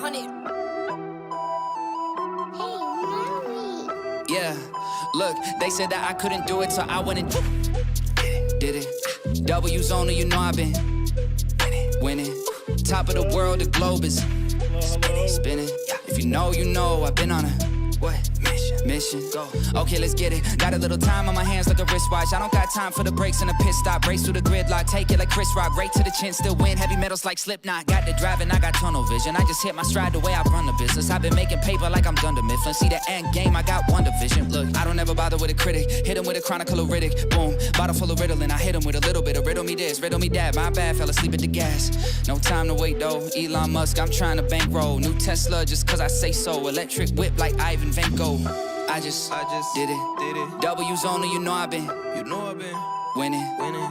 100. Yeah, look, they said that I couldn't do it, so I went and did it. W's only, you know I've been winning. Top of the world, the globe is spinning. If you know, you know I've been on a mission. Go. Okay, let's get it. Got a little time on my hands like a wristwatch. I don't got time for the brakes and the pit stop. Race through the gridlock, take it like Chris Rock. Right to the chin, still win. Heavy metals like Slipknot. Got the driving, I got tunnel vision. I just hit my stride the way I run the business. I've been making paper like I'm Dunder Mifflin. See the end game, I got one division. Look, I don't ever bother with a critic. Hit him with a chronicle of Riddick. Boom, bottle full of Ritalin. I hit him with a little bit of riddle me this, riddle me that. My bad, fell asleep at the gas. No time to wait though. Elon Musk, I'm trying to bankroll. New Tesla just cause I say so. Electric whip like Ivan Vanko. I just did it. W's only, you know I've been winning.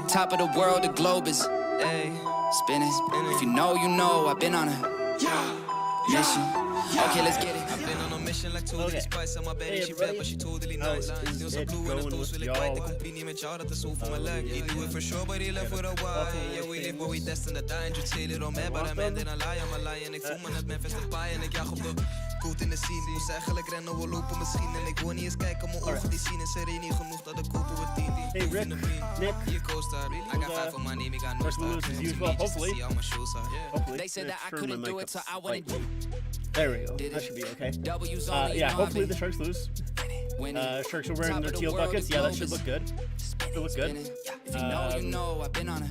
Top of the world, the globe is spinning. If you know, you know I've been on a mission. Okay, let's get it. I've been on a mission like totally spice on my belly. She bad, but she totally knows. Still some blue in the toast with like the company met jou, dat is zo voor mijn lijk. He knew it for sure, but he left with a why. Yeah, we live where we destined to die. En je tail it on me, but I'm ending a lie. I'm a lie en ik voel me net Memphis te paaien. En ik jag op de koot in de scene. Moest eigenlijk rennen, we lopen misschien. En ik wil niet eens kijken, mijn ogen die zien. En ze reden niet genoeg dat ik kopen we 10. Hey Rick, Nick, Hier co-star. I got 5 on my name, I got no star. as usual, hopefully. They said that I couldn't do it, so I went and there we go. That should be okay. Yeah, hopefully the Sharks lose. Sharks are wearing their teal buckets. Yeah, that should look good. Should look good. If you know, you know I've been on a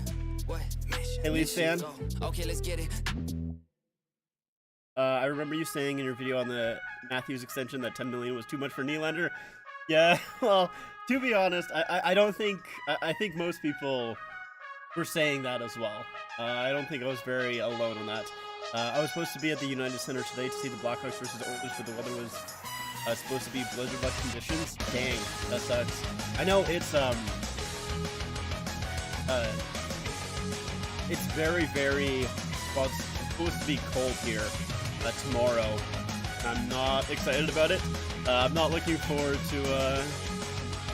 Hey, Leafs fan. Okay, let's get it. I remember you saying in your video on the Matthews extension that 10 million was too much for Nylander. Yeah, well, to be honest, I don't think, I think most people were saying that as well. I don't think I was very alone on that. I was supposed to be at the United Center today to see the Blackhawks versus Oilers, but the weather was supposed to be blizzard-like conditions. Dang, that sucks. I know it's very, very, well, it's supposed to be cold here tomorrow. I'm not excited about it. I'm not looking forward to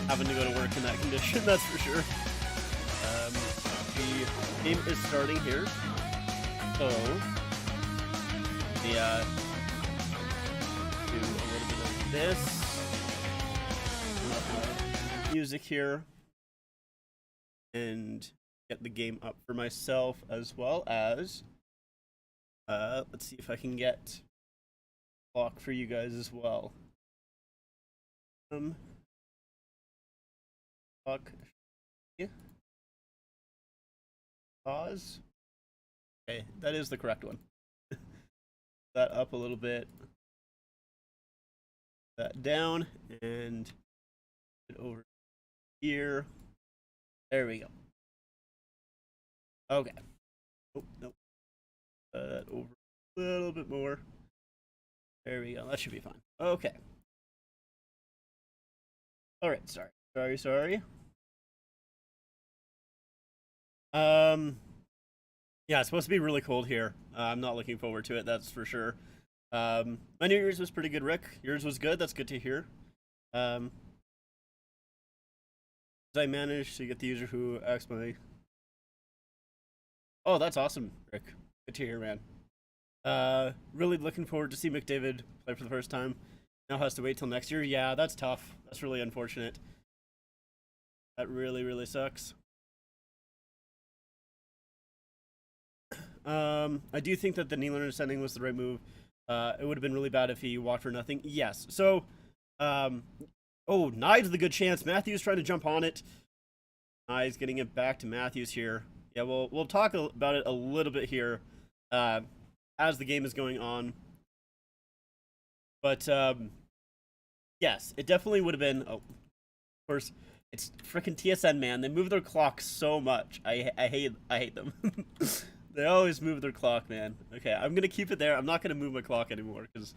having to go to work in that condition, that's for sure. The game is starting here, so do a little bit of this. Music here, and get the game up for myself as well as let's see if I can get clock for you guys as well. Clock. Yeah. Pause. Okay, that is the correct one. That up a little bit. That down and it over here. There we go. Okay. Oh, no. That over a little bit more. There we go. That should be fine. Okay. All right. Sorry. Yeah, it's supposed to be really cold here. I'm not looking forward to it, that's for sure. My New Year's was pretty good, Rick. Yours was good. That's good to hear. I managed to get the user who asked my... Oh, that's awesome, Rick. Good to hear, man. Really looking forward to see McDavid play for the first time. Now has to wait till next year. Yeah, that's tough. That's really unfortunate. That really, really sucks. I do think that the Nylander sending was the right move. It would have been really bad if he walked for nothing. Yes. So, oh, Knives with a good chance. Matthews trying to jump on it. Knives getting it back to Matthews here. Yeah, we'll talk about it a little bit here as the game is going on. But yes, it definitely would have been. Oh, of course, it's freaking TSN, man. They move their clock so much. I hate them. They always move their clock, man. Okay, I'm gonna keep it there. I'm not gonna move my clock anymore because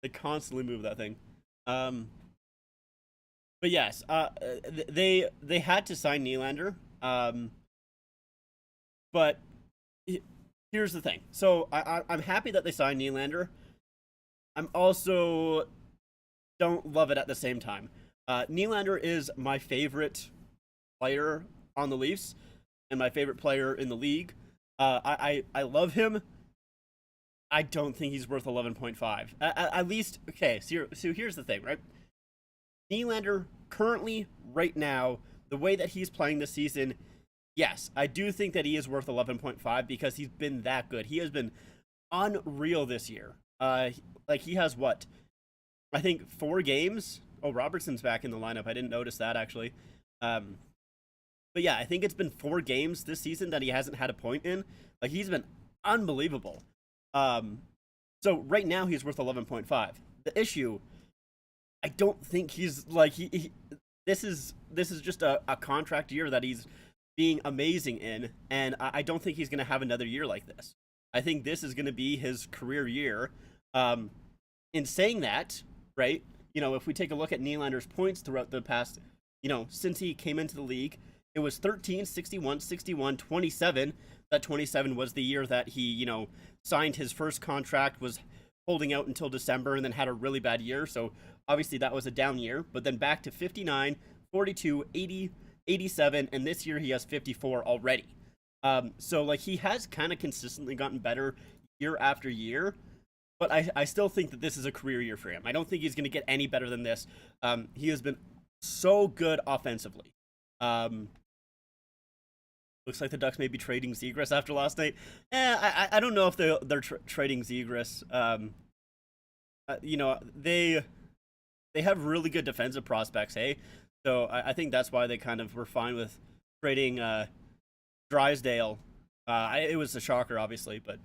they constantly move that thing. But yes, they had to sign Nylander. But here's the thing. So I'm happy that they signed Nylander. I'm also don't love it at the same time. Nylander is my favorite player on the Leafs and my favorite player in the league. I love him. I don't think he's worth 11.5. At least, okay, so here's the thing, right? Nylander, currently, right now, the way that he's playing this season, yes, I do think that he is worth 11.5 because he's been that good. He has been unreal this year. Like, he has what? I think 4 games? Oh, Robertson's back in the lineup. I didn't notice that, actually. But yeah, I think it's been 4 games this season that he hasn't had a point in. Like, he's been unbelievable. So right now he's worth 11.5. The issue, I don't think he's like this is just a contract year that he's being amazing in, and I don't think he's going to have another year like this. I think this is going to be his career year. In saying that, right, if we take a look at Nylander's points throughout the past, since he came into the league, it was 13, 61, 61, 27. That 27 was the year that he, signed his first contract, was holding out until December, and then had a really bad year. So obviously that was a down year. But then back to 59, 42, 80, 87, and this year he has 54 already. So like he has kind of consistently gotten better year after year. But I still think that this is a career year for him. I don't think he's going to get any better than this. He has been so good offensively. Looks like the Ducks may be trading Zegras after last night. I don't know if they're trading Zegras. They have really good defensive prospects, hey? So I think that's why they kind of were fine with trading Drysdale. It was a shocker, obviously, but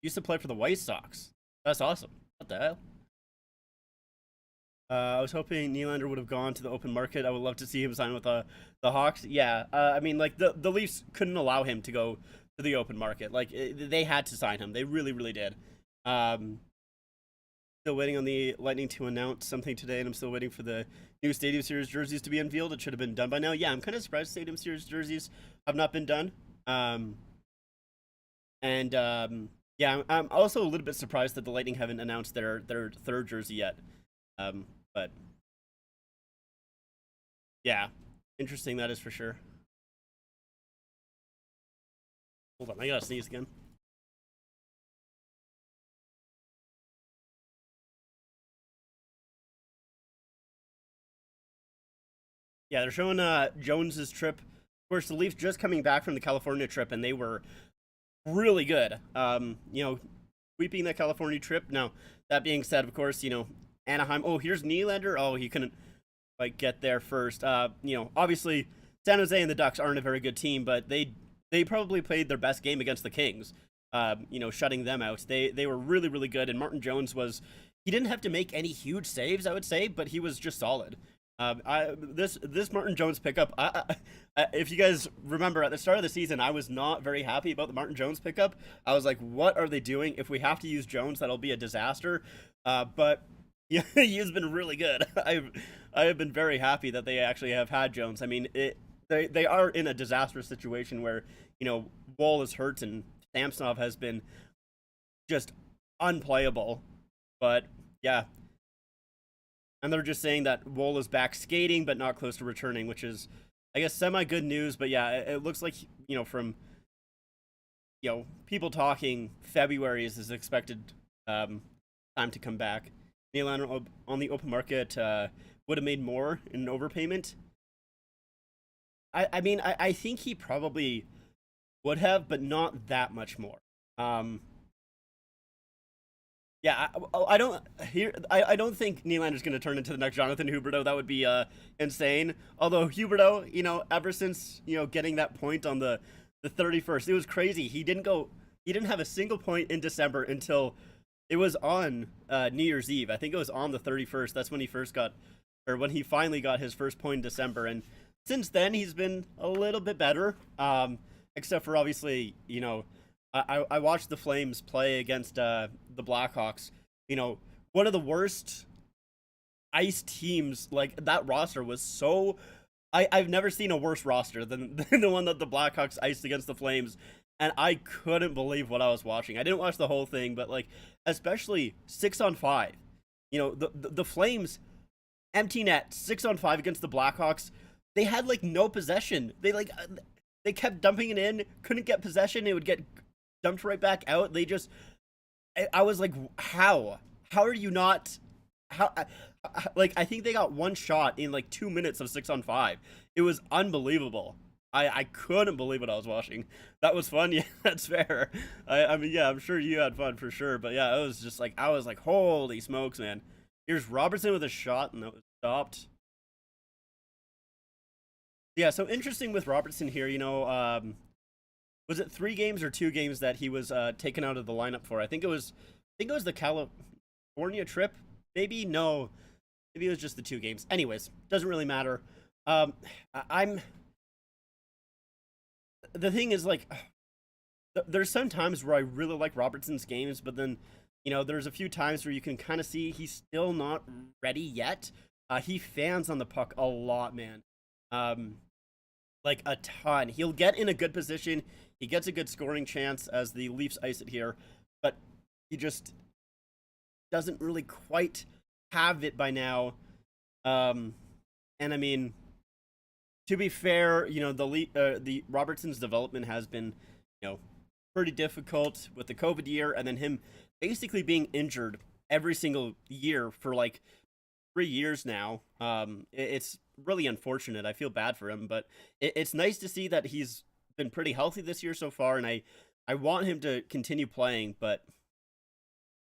used to play for the White Sox. That's awesome. What the hell? I was hoping Nylander would have gone to the open market. I would love to see him sign with the Hawks. Yeah, I mean, like, the Leafs couldn't allow him to go to the open market. Like, they had to sign him. They really, really did. Still waiting on the Lightning to announce something today, and I'm still waiting for the new Stadium Series jerseys to be unveiled. It should have been done by now. Yeah, I'm kind of surprised Stadium Series jerseys have not been done. Yeah, I'm also a little bit surprised that the Lightning haven't announced their third jersey yet. But yeah, interesting that is for sure. Hold on, I gotta sneeze again. Yeah, they're showing Jones's trip. Of course, the Leafs just coming back from the California trip, and they were really good. Sweeping that California trip. Now, that being said, of course, Anaheim. Oh, here's Nylander. Oh, he couldn't get there first. Obviously, San Jose and the Ducks aren't a very good team, but they probably played their best game against the Kings. Shutting them out. They were really, really good. And Martin Jones he didn't have to make any huge saves, I would say, but he was just solid. This Martin Jones pickup, if you guys remember at the start of the season, I was not very happy about the Martin Jones pickup. I was like, what are they doing? If we have to use Jones, that'll be a disaster. But yeah, he has been really good. I have been very happy that they actually have had Jones. I mean, they are in a disastrous situation where, Woll is hurt and Samsonov has been just unplayable. But yeah. And they're just saying that Woll is back skating, but not close to returning, which is, I guess, semi-good news. But yeah, it looks like, from, people talking, February is his expected time to come back. Nylander on the open market would have made more in an overpayment. I mean, I think he probably would have, but not that much more. Yeah, I don't think Nylander's going to turn into the next Jonathan Huberdeau. That would be insane. Although Huberdeau, ever since getting that point on the 31st, it was crazy. He didn't have a single point in December until it was on New Year's Eve. I think it was on the 31st. That's when when he finally got his first point in December. And since then, he's been a little bit better. Except for obviously, I watched the Flames play against the Blackhawks. One of the worst ice teams. Like, that roster was so... I've never seen a worse roster than the one that the Blackhawks iced against the Flames. And I couldn't believe what I was watching. I didn't watch the whole thing, but, especially 6-on-5. The Flames, empty net, 6-on-5 against the Blackhawks. They had, no possession. They, They kept dumping it in, couldn't get possession. It would get dumped right back out. They just, I was like, how? How are you not? How? Like, I think they got one shot in like 2 minutes of 6-on-5. It was unbelievable. I couldn't believe what I was watching. That was fun. Yeah, that's fair. I mean, yeah, I'm sure you had fun for sure. But yeah, it was just like, I was like, holy smokes, man. Here's Robertson with a shot, and that was stopped. Yeah, so interesting with Robertson here. Was it 3 games or 2 games that he was taken out of the lineup for? I think it was the California trip. Maybe no, maybe it was just the 2 games. Anyways, doesn't really matter. I'm the thing is like, there's some times where I really like Robertson's games, but then there's a few times where you can kind of see he's still not ready yet. He fans on the puck a lot, man. Like a ton. He'll get in a good position. He gets a good scoring chance as the Leafs ice it here, but he just doesn't really quite have it by now. And I mean, to be fair, the Robertson's development has been, pretty difficult with the COVID year, and then him basically being injured every single year for like 3 years now. It's really unfortunate. I feel bad for him, but it's nice to see that he's been pretty healthy this year so far, and I want him to continue playing. But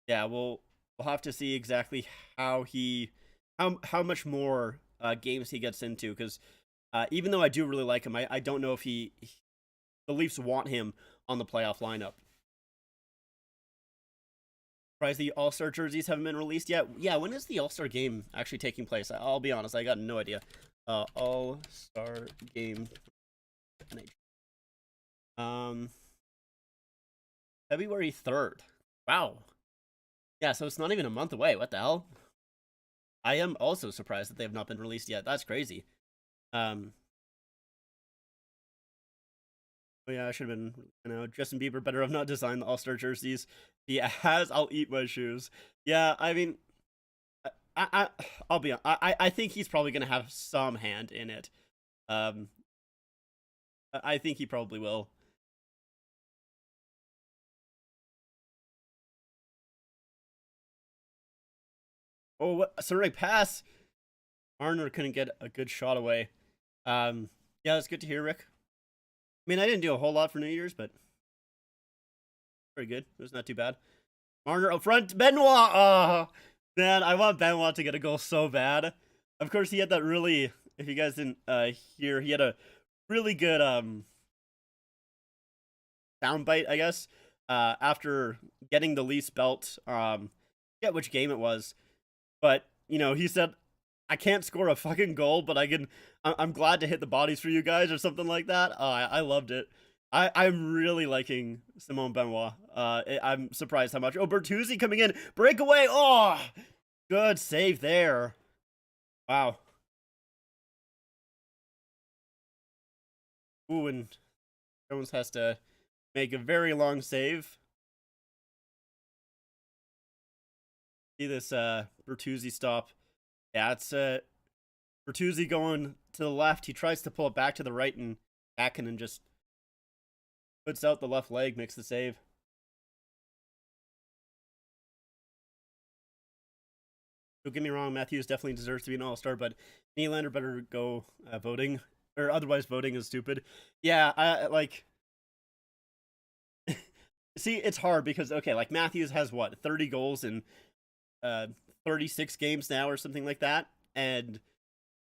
yeah, we'll have to see exactly how much more games he gets into, because even though I do really like him, I don't know if the Leafs want him on the playoff lineup. Surprised the All-Star jerseys haven't been released yet. Yeah, when is the All-Star game actually taking place? I'll be honest, I got no idea. All-Star game. February 3rd. Wow. Yeah, so it's not even a month away. What the hell? I am also surprised that they have not been released yet. That's crazy. Oh yeah, I should have been, Justin Bieber better have not designed the All-Star jerseys. He has, I'll eat my shoes. Yeah, I mean, I'll be honest. I think he's probably going to have some hand in it. I think he probably will. Oh, what? Sorry, pass. Marner couldn't get a good shot away. Yeah, that's good to hear, Rick. I mean, I didn't do a whole lot for New Year's, but pretty good. It was not too bad. Marner up front. Benoit! Oh, man, I want Benoit to get a goal so bad. Of course, he had that really, if you guys didn't hear, he had a really good soundbite, I guess, after getting the Leafs belt. Forget which game it was. But, he said, I can't score a fucking goal, but I'm glad to hit the bodies for you guys, or something like that. Oh, I loved it. I'm really liking Simone Benoit. I'm surprised how much. Oh, Bertuzzi coming in. Breakaway. Oh, good save there. Wow. Ooh, and Jones has to make a very long save. See this Bertuzzi stop. Yeah, it's Bertuzzi going to the left. He tries to pull it back to the right, and Hakkinen just puts out the left leg, makes the save. Don't get me wrong, Matthews definitely deserves to be an all-star, but Nylander better go voting, or otherwise voting is stupid. Yeah, I like... See, it's hard because, okay, like Matthews has, 30 goals in 36 games now or something like that, and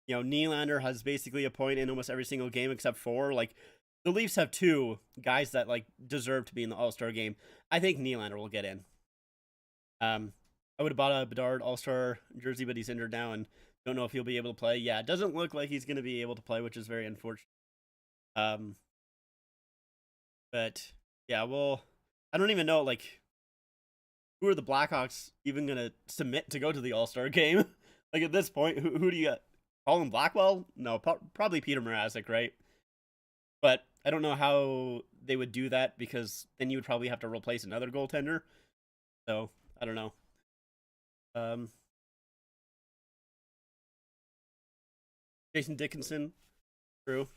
Nylander has basically a point in almost every single game except 4. Like, the Leafs have 2 guys that like deserve to be in the All-Star game. I think Nylander will get in. I would have bought a Bedard All-Star jersey, but he's injured now and don't know if he'll be able to play. Yeah, it doesn't look like he's going to be able to play, which is very unfortunate. But yeah, well, I don't even know, like, who are the Blackhawks even going to submit to go to the All-Star game? Like, at this point, who do you got? Colin Blackwell? No, probably Peter Mrazek, right? But I don't know how they would do that, because then you would probably have to replace another goaltender. So, I don't know. Jason Dickinson, true.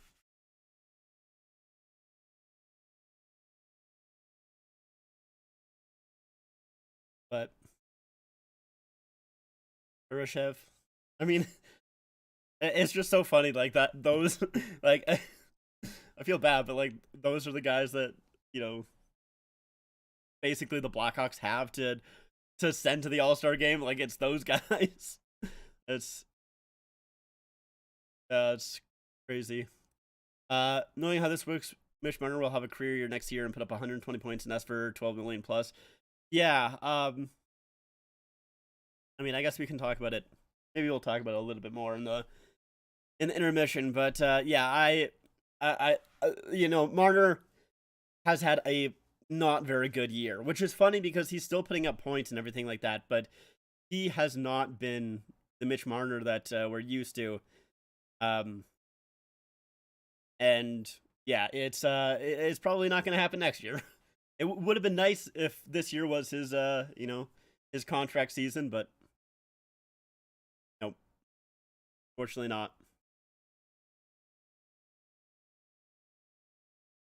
But Urashev, I mean, it's just so funny, like that. Those, like, I feel bad, but like those are the guys that basically the Blackhawks have to send to the All-Star game. Like it's those guys. it's it's crazy. Knowing how this works, Mitch Marner will have a career year next year and put up 120 points and ask for 12 million plus. Yeah. I mean, I guess we can talk about it. Maybe we'll talk about it a little bit more in the intermission. But yeah, Marner has had a not very good year, which is funny because he's still putting up points and everything like that, but he has not been the Mitch Marner that we're used to. And yeah, it's probably not going to happen next year. It would have been nice if this year was his his contract season, but nope, fortunately not.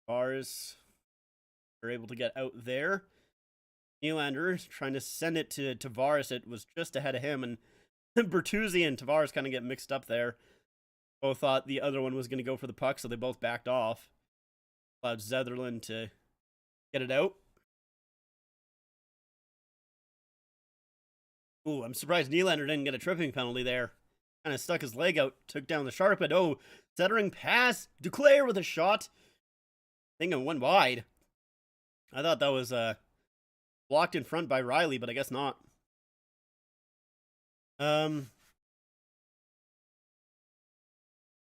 Bars are able to get out there. Nylander trying to send it to Tavares. It was just ahead of him, and Bertuzzi and Tavares kind of get mixed up there. Both thought the other one was going to go for the puck, so they both backed off. Allowed Zetherland to get it out. Ooh, I'm surprised Nylander didn't get a tripping penalty there. Kind of stuck his leg out, took down the Shark, but centering pass. Duclair with a shot. I think it went wide. I thought that was blocked in front by Riley, but I guess not.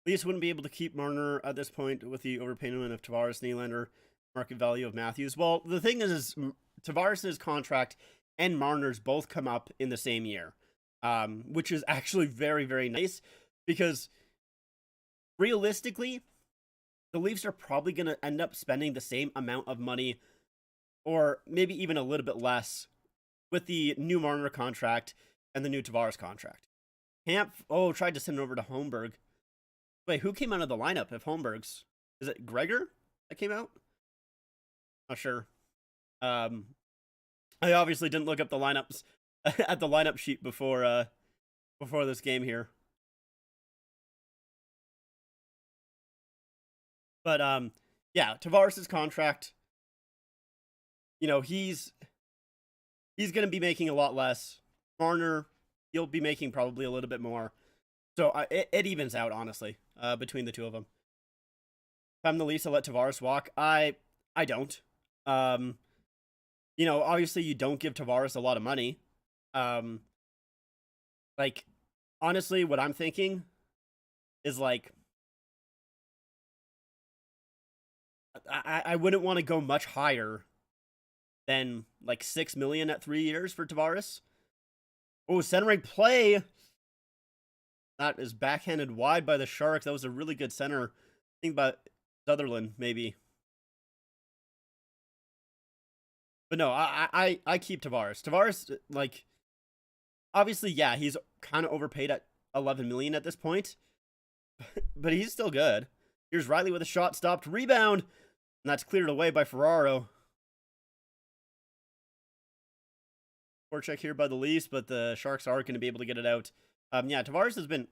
Leafs wouldn't be able to keep Marner at this point with the overpayment of Tavares, Nylander, market value of Matthews. Well, the thing is Tavares' contract and Marner's both come up in the same year, which is actually very, very nice because realistically, the Leafs are probably going to end up spending the same amount of money or maybe even a little bit less with the new Marner contract and the new Tavares contract. Camp, tried to send it over to Holmberg. Wait, who came out of the lineup if Holmberg's? Is it Gregor that came out? Not sure. I obviously didn't look up the lineups at the lineup sheet before this game here. But yeah, Tavares' contract, he's going to be making a lot less. Marner, he'll be making probably a little bit more. So it evens out, honestly, between the two of them. If I'm the Leafs, I'll let Tavares walk. I don't. Obviously you don't give Tavares a lot of money. Like, honestly, what I'm thinking is like, I wouldn't want to go much higher than like $6 million at 3 years for Tavares. Oh, centering play. That is backhanded wide by the Sharks. That was a really good center. I think about Sutherland, maybe. But no, I keep Tavares. Tavares, like, obviously, yeah, he's kind of overpaid at $11 million at this point. But he's still good. Here's Riley with a shot, stopped, rebound. And that's cleared away by Ferraro. Forecheck here by the Leafs, but the Sharks are going to be able to get it out. Yeah, Tavares has been,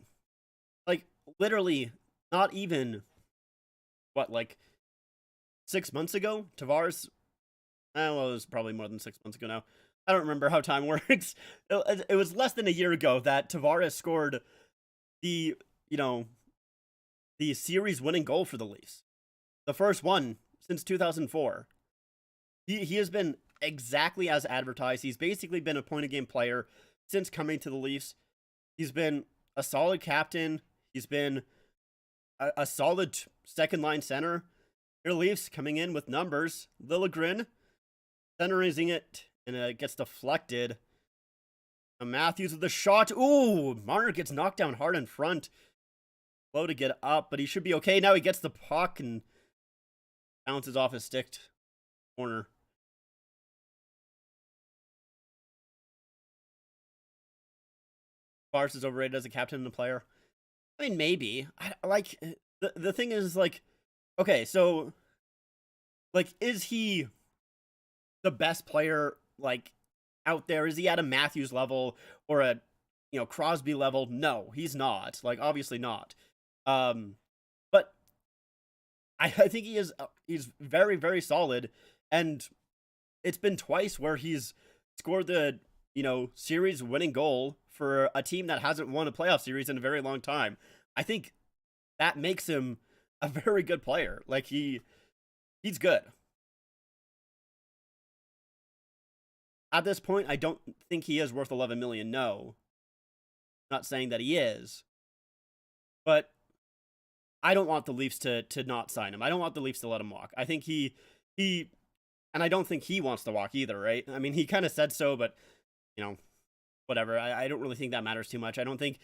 like, literally not even, like 6 months ago? Tavares, it was probably more than 6 months ago now. I don't remember how time works. It was less than a year ago that Tavares scored the series-winning goal for the Leafs. The first one since 2004. He has been exactly as advertised. He's basically been a point-of-game player since coming to the Leafs. He's been a solid captain. He's been a solid second-line center. Your Leafs coming in with numbers. Liljegren centering it, and it gets deflected. Matthews with the shot. Ooh, Marner gets knocked down hard in front. Slow to get up, but he should be okay. Now he gets the puck and bounces off his stick corner. Tavares is overrated as a captain and a player. I mean, maybe. The thing is, like, okay, so, like, is he the best player, like, out there? Is he at a Matthews level or a Crosby level? No, he's not. Like, obviously not. But I think he's very, very solid, and it's been twice where he's scored the series winning goal for a team that hasn't won a playoff series in a very long time. I think that makes him a very good player. Like, he's good. At this point, I don't think he is worth 11 million. No. Not saying that he is. But I don't want the Leafs to not sign him. I don't want the Leafs to let him walk. I think he and I don't think he wants to walk either, right? I mean, he kind of said so, but whatever. I don't really think that matters too much. I don't think,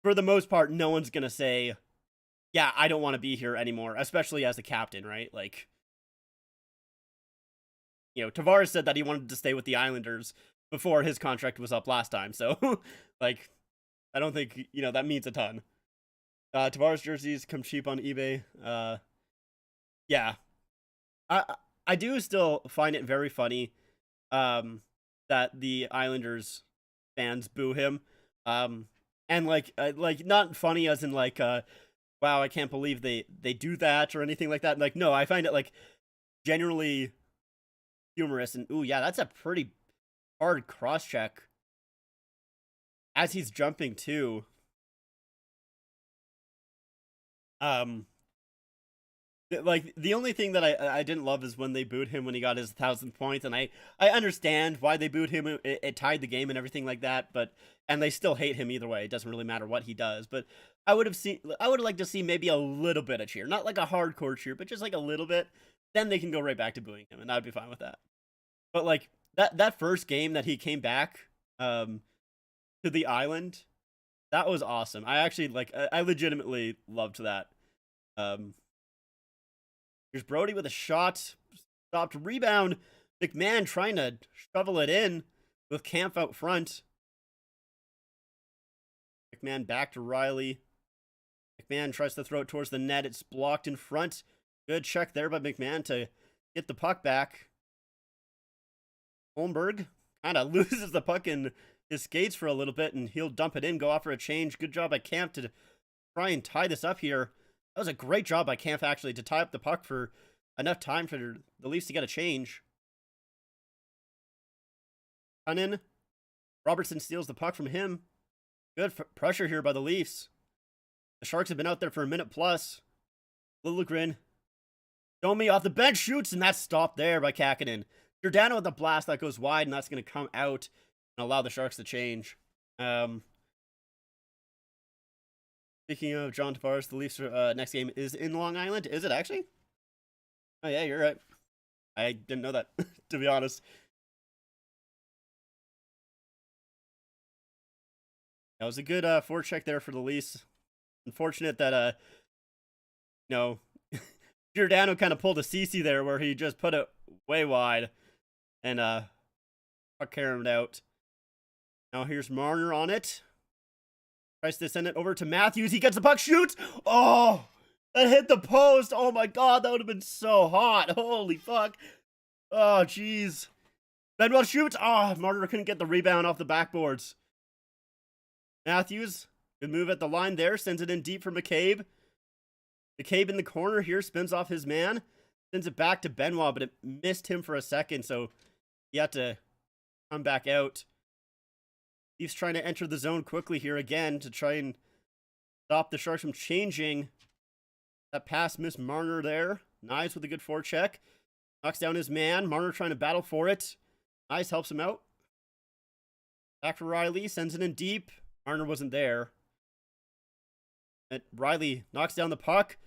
for the most part, no one's going to say, yeah, I don't want to be here anymore, especially as the captain, right? Like, Tavares said that he wanted to stay with the Islanders before his contract was up last time. So, like, I don't think, that means a ton. Tavares jerseys come cheap on eBay. Yeah. I do still find it very funny that the Islanders fans boo him. And like not funny as in like wow, I can't believe they do that or anything like that. Like, no, I find it like genuinely humorous, and ooh, yeah, that's a pretty hard cross check as he's jumping too. Like, the only thing that I didn't love is when they booed him when he got his 1,000th point, and I understand why they booed him. It tied the game and everything like that, and they still hate him either way. It doesn't really matter what he does. But I would like to see maybe a little bit of cheer, not like a hardcore cheer, but just like a little bit. Then they can go right back to booing him, and I'd be fine with that. But like that first game that he came back to the island, that was awesome. I actually I legitimately loved that. Here's Brody with a shot. Stopped rebound. McMahon trying to shovel it in with Kampf out front. McMahon back to Riley. McMahon tries to throw it towards the net. It's blocked in front. Good check there by McMahon to get the puck back. Holmberg kind of loses the puck in his skates for a little bit, and he'll dump it in, go off for a change. Good job by Kampf to try and tie this up here. That was a great job by Kampf, actually, to tie up the puck for enough time for the Leafs to get a change. Cunnin. Robertson steals the puck from him. Good pressure here by the Leafs. The Sharks have been out there for a minute plus. Liljegren. Domi off the bench shoots, and that's stopped there by Kakinen. Giordano with the blast that goes wide, and that's going to come out and allow the Sharks to change. Speaking of John Tavares, the Leafs' next game is in Long Island. Is it actually? Oh, yeah, you're right. I didn't know that, to be honest. That was a good forecheck there for the Leafs. Unfortunate that, Giordano kind of pulled a CC there where he just put it way wide and puck carried out. Now here's Marner on it. Tries to send it over to Matthews. He gets the puck, shoots. Oh, that hit the post. Oh my God, that would have been so hot. Holy fuck. Oh, jeez. Bedwell shoots. Oh, Marner couldn't get the rebound off the backboards. Matthews, good move at the line there. Sends it in deep for McCabe. McCabe in the corner here, spins off his man. Sends it back to Benoit, but it missed him for a second, so he had to come back out. He's trying to enter the zone quickly here again to try and stop the Sharks from changing. That pass missed Marner there. Knies with a good forecheck. Knocks down his man. Marner trying to battle for it. Knies helps him out. Back to Riley. Sends it in deep. Marner wasn't there. And Riley knocks down the puck.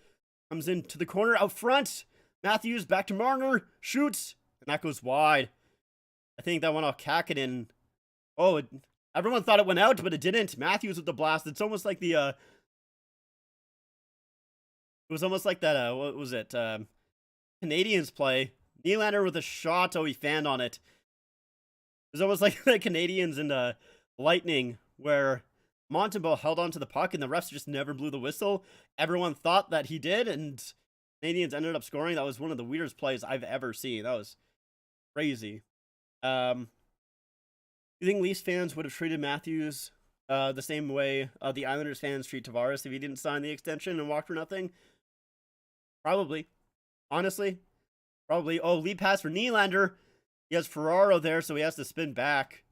Comes into the corner out front. Matthews back to Marner. Shoots. And that goes wide. I think that went off Kakinen. Oh, everyone thought it went out, but it didn't. Matthews with the blast. It's almost like the, it was almost like that, what was it? Canadians play. Nylander with a shot. Oh, he fanned on it. It was almost like the Canadians and Lightning, where Montembeau held onto the puck and the refs just never blew the whistle. Everyone thought that he did, and Canadians ended up scoring. That was one of the weirdest plays I've ever seen. That was crazy. You think Leafs fans would have treated Matthews the same way the Islanders fans treat Tavares if he didn't sign the extension and walk for nothing? Probably. Honestly, probably. Oh, lead pass for Nylander. He has Ferraro there, so he has to spin back.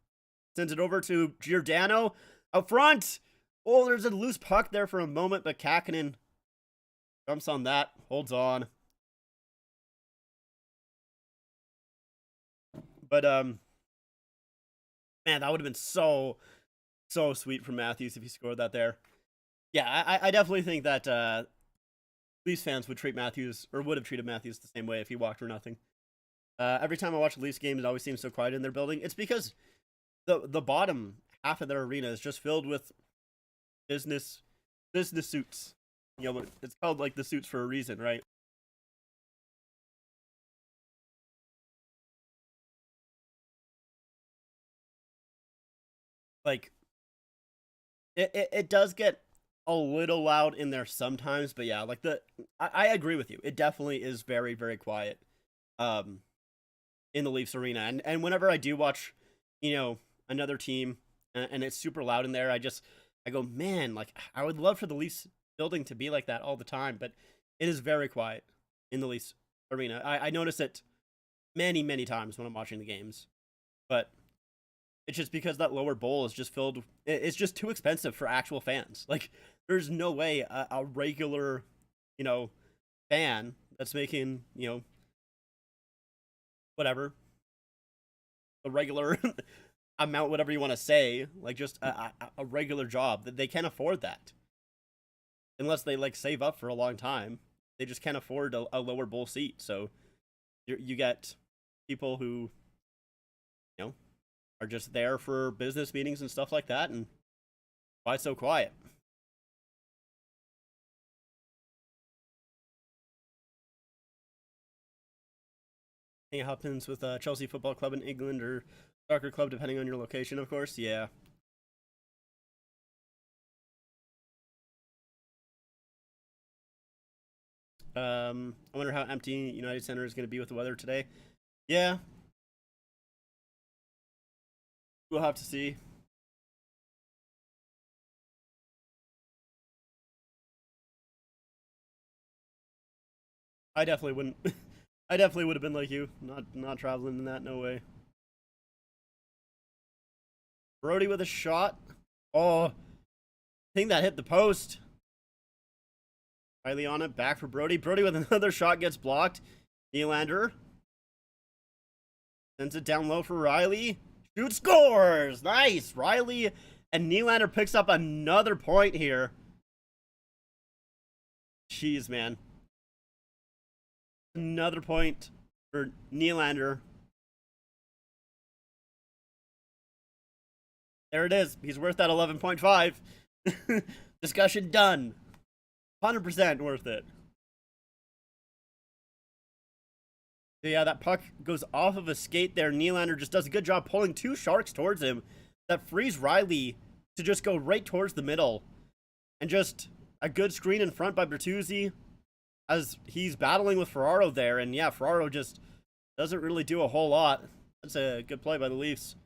Sends it over to Giordano. Out front! Oh, there's a loose puck there for a moment, but Kakkonen jumps on that, holds on. But, man, that would have been so sweet from Matthews if he scored that there. Yeah, I definitely think that Leafs fans would treat Matthews, or would have treated Matthews the same way if he walked for nothing. Every time I watch a Leafs game, it always seems so quiet in their building. It's because the bottom half of their arena is just filled with business suits. You know, it's called like the suits for a reason, right? Like it does get a little loud in there sometimes, but yeah, like I agree with you. It definitely is very, very quiet in the Leafs arena. And whenever I do watch, you know, another team and it's super loud in there, I go, man, like I would love for the Leafs building to be like that all the time, but it is very quiet in the Leafs arena. I notice it many times when I'm watching the games, but it's just because that lower bowl is just filled. It's just too expensive for actual fans. Like, there's no way a regular, you know, fan that's making, you know, whatever, a regular amount, whatever you want to say, like just a regular job, that they can't afford that unless they like save up for a long time. They just can't afford a lower bowl seat. So you get people who, you know, are just there for business meetings and stuff like that, and why it's so quiet. It happens with Chelsea Football Club in England or soccer club, depending on your location, of course. Yeah. I wonder how empty United Center is going to be with the weather today. Yeah, we'll have to see. I definitely wouldn't. I definitely would have been like you, not traveling in that. No way. Brody with a shot. Oh, thing that hit the post. Riley on it, back for Brody. Brody with another shot gets blocked. Nylander sends it down low for Riley. Shoot, scores! Nice! Riley and Nylander picks up another point here. Jeez, man. Another point for Nylander. There it is. He's worth that 11.5. Discussion done. 100% worth it. So yeah, that puck goes off of a skate there. Nylander just does a good job pulling two Sharks towards him. That frees Riley to just go right towards the middle. And just a good screen in front by Bertuzzi as he's battling with Ferraro there. And yeah, Ferraro just doesn't really do a whole lot. That's a good play by the Leafs.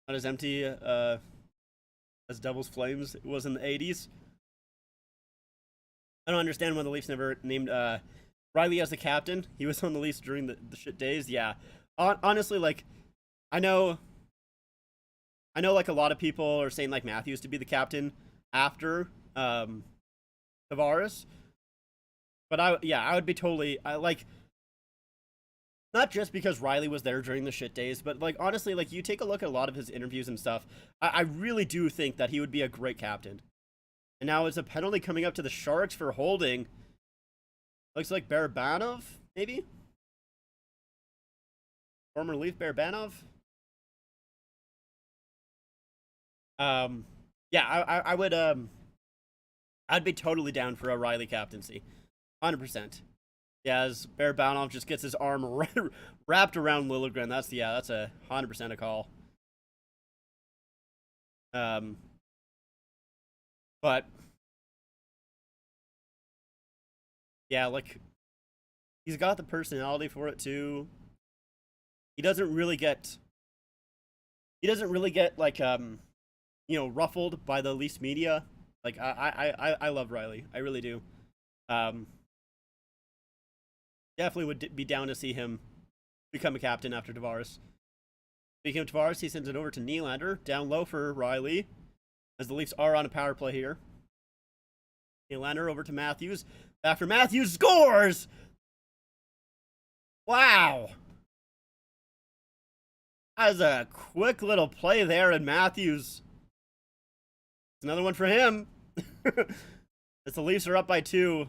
Not as empty as Devil's Flames was in the 80s. I don't understand why the Leafs never named Riley as the captain. He was on the Leafs during the shit days. Yeah. Honestly, like, I know like a lot of people are saying like Matthews to be the captain after Tavares. But I would be totally like, not just because Riley was there during the shit days, but like honestly, like you take a look at a lot of his interviews and stuff. I really do think that he would be a great captain. And now it's a penalty coming up to the Sharks for holding. Looks like Barabanov, maybe? Former Leaf Barabanov? Yeah, I would, I'd be totally down for a Riley captaincy. 100%. Yeah, as Barabanov just gets his arm wrapped around Liljegren. That's a 100% a call. But yeah, like he's got the personality for it too. he doesn't really get like ruffled by the Leafs media. Like I love Riley, I really do. Definitely would be down to see him become a captain after Tavares. Speaking of Tavares, he sends it over to Nylander, down low for Riley, as the Leafs are on a power play here. Nylander over to Matthews. After Matthews scores! Wow! That was a quick little play there, and Matthews. Another one for him. As the Leafs are up by two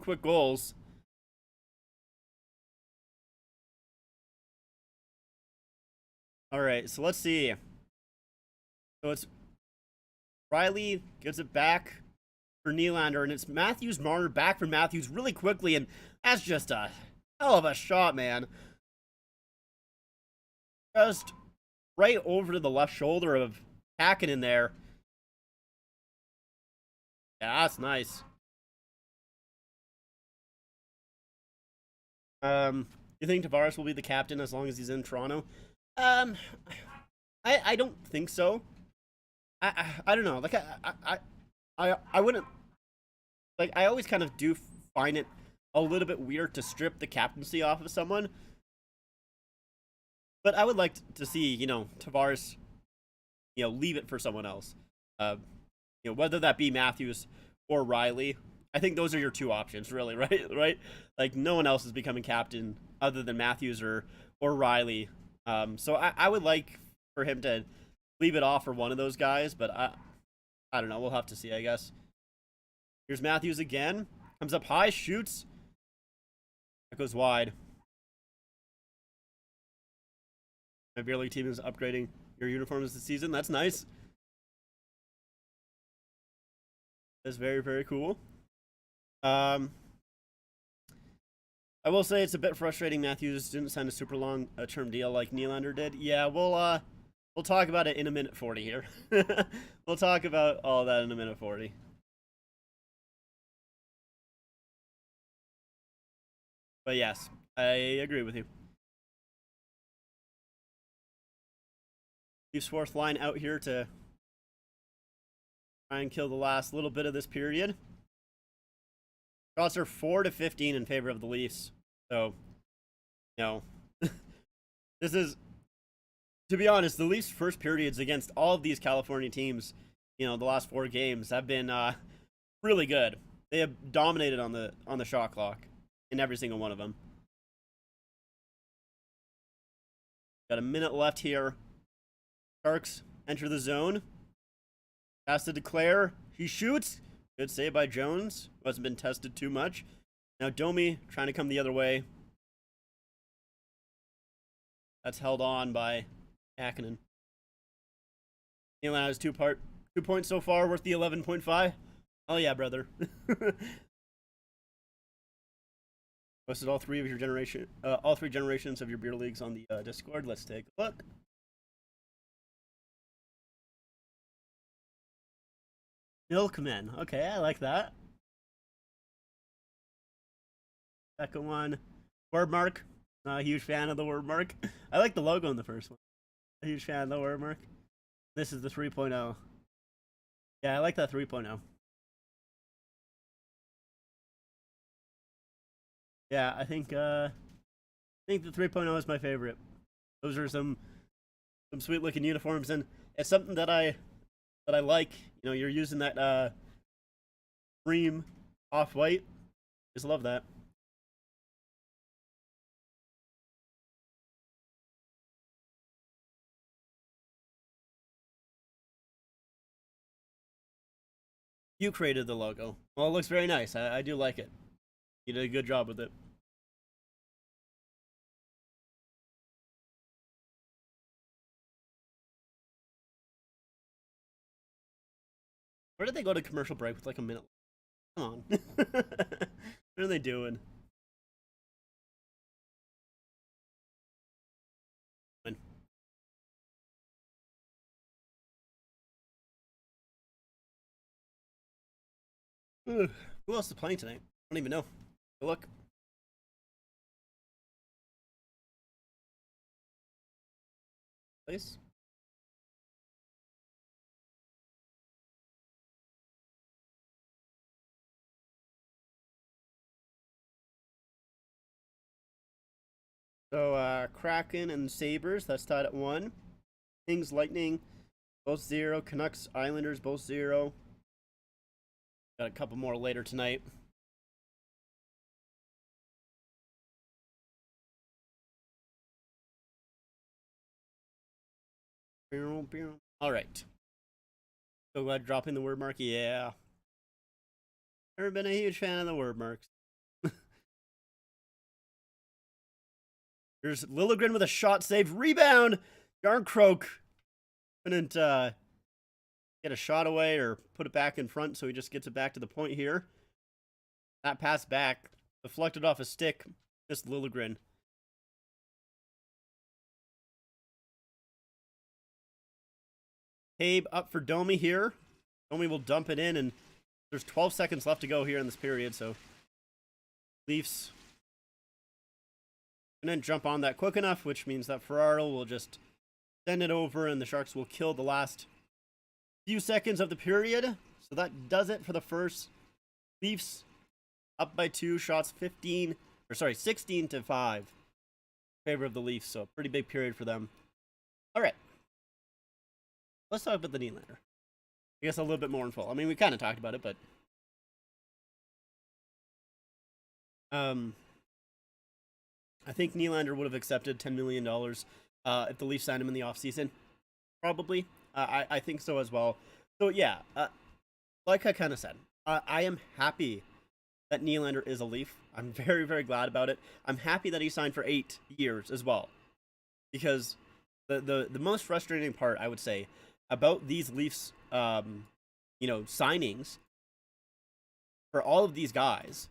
quick goals. All right, so let's see. So it's Riley gives it back for Nylander, and it's Matthews Marner back for Matthews really quickly, and that's just a hell of a shot, man. Just right over to the left shoulder of Hakkinen there. Yeah, that's nice. You think Tavares will be the captain as long as he's in Toronto? I don't think so. I don't know. Like I wouldn't, like, I always kind of do find it a little bit weird to strip the captaincy off of someone. But I would like to see, Tavares, leave it for someone else. Whether that be Matthews or Riley. I think those are your two options, really, right? Right? Like, no one else is becoming captain other than Matthews or Riley. So I would like for him to leave it off for one of those guys, but I don't know. We'll have to see, I guess. Here's Matthews again. Comes up high, shoots. That goes wide. My beer league team is upgrading your uniforms this season. That's nice. That's very, very cool. I will say it's a bit frustrating Matthews didn't sign a super long term deal like Nylander did. Yeah, we'll talk about it in a minute 40 here. We'll talk about all that in a minute 40. But yes, I agree with you. Leafs fourth line out here to try and kill the last little bit of this period. Shots are 4-15 in favor of the Leafs. So, this is, to be honest, the Leafs' first periods against all of these California teams, the last 4 games have been really good. They have dominated on the shot clock in every single one of them. Got a minute left here. Sharks enter the zone. Pass to Declare. He shoots. Good save by Jones. Wasn't been tested too much. Now Domi trying to come the other way. That's held on by Hakkinen. Nylander has 2 points so far, worth the 11.5. Oh yeah, brother. Posted all 3 generations of your beer leagues on the Discord. Let's take a look. Milkman. Okay, I like that. Second one. Word mark. Not a huge fan of the word mark. I like the logo in the first one. A huge fan of the word mark. This is the 3.0. Yeah, I like that 3.0. Yeah, I think the 3.0 is my favorite. Those are some sweet looking uniforms, and it's something that I like. You're using that cream off-white. Just love that. You created the logo. Well, it looks very nice. I do like it. You did a good job with it. Where did they go to commercial break with like a minute? Come on. What are they doing? Who else is playing tonight? I don't even know. Go look. place. So, Kraken and Sabres, that's tied at 1. Kings, Lightning, both 0. Canucks, Islanders, both 0. Got a couple more later tonight. All right. So glad dropping the word mark. Yeah. Never been a huge fan of the word marks. There's Liljegren with a shot save. Rebound! Yarncroak couldn't get a shot away or put it back in front, so he just gets it back to the point here. That pass back, deflected off a stick. Just Liljegren. Habe up for Domi here. Domi will dump it in, and there's 12 seconds left to go here in this period, so Leafs couldn't jump on that quick enough, which means that Ferraro will just send it over, and the Sharks will kill the last few seconds of the period. So that does it for the first. Leafs up by 2 shots, 16 to 5 in favor of the Leafs. So pretty big period for them. All right. Let's talk about the Nylander. I guess a little bit more in full. I mean, we kind of talked about it, but I think Nylander would have accepted $10 million if the Leafs signed him in the offseason. Probably. I think so as well. So, yeah, like I kind of said, I am happy that Nylander is a Leaf. I'm very, very glad about it. I'm happy that he signed for 8 years as well. Because the most frustrating part, I would say, about these Leafs, signings for all of these guys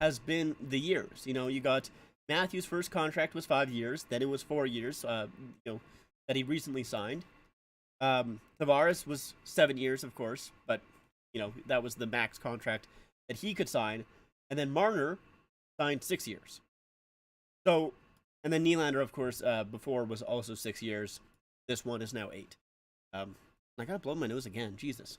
has been the years. You got Matthews' first contract was 5 years, then it was 4 years, that he recently signed. Tavares was 7 years, of course, but that was the max contract that he could sign. And then Marner signed 6 years. So, and then Nylander, of course, before was also 6 years. This one is now 8. I gotta blow my nose again. Jesus.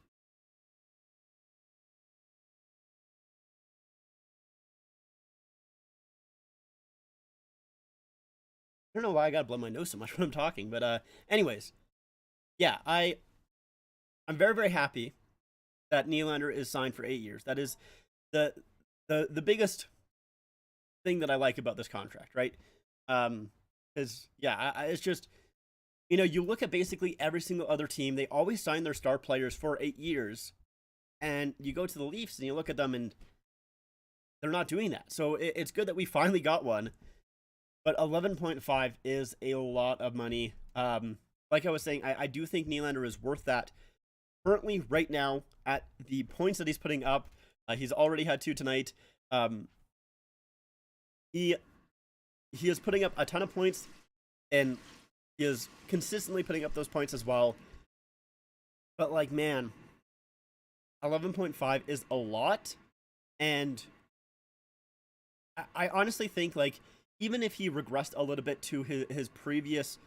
I don't know why I gotta blow my nose so much when I'm talking, but anyways, yeah, I'm very, very happy that Nylander is signed for 8 years. That is the biggest thing that I like about this contract, right? Because it's just, you look at basically every single other team, they always sign their star players for 8 years, and you go to the Leafs and you look at them and they're not doing that. So it's good that we finally got one. But 11.5 is a lot of money. Like I was saying, I do think Nylander is worth that. Currently, right now, at the points that he's putting up, he's already had 2 tonight. He is putting up a ton of points, and he is consistently putting up those points as well. But, man, 11.5 is a lot. And I honestly think, even if he regressed a little bit to his previous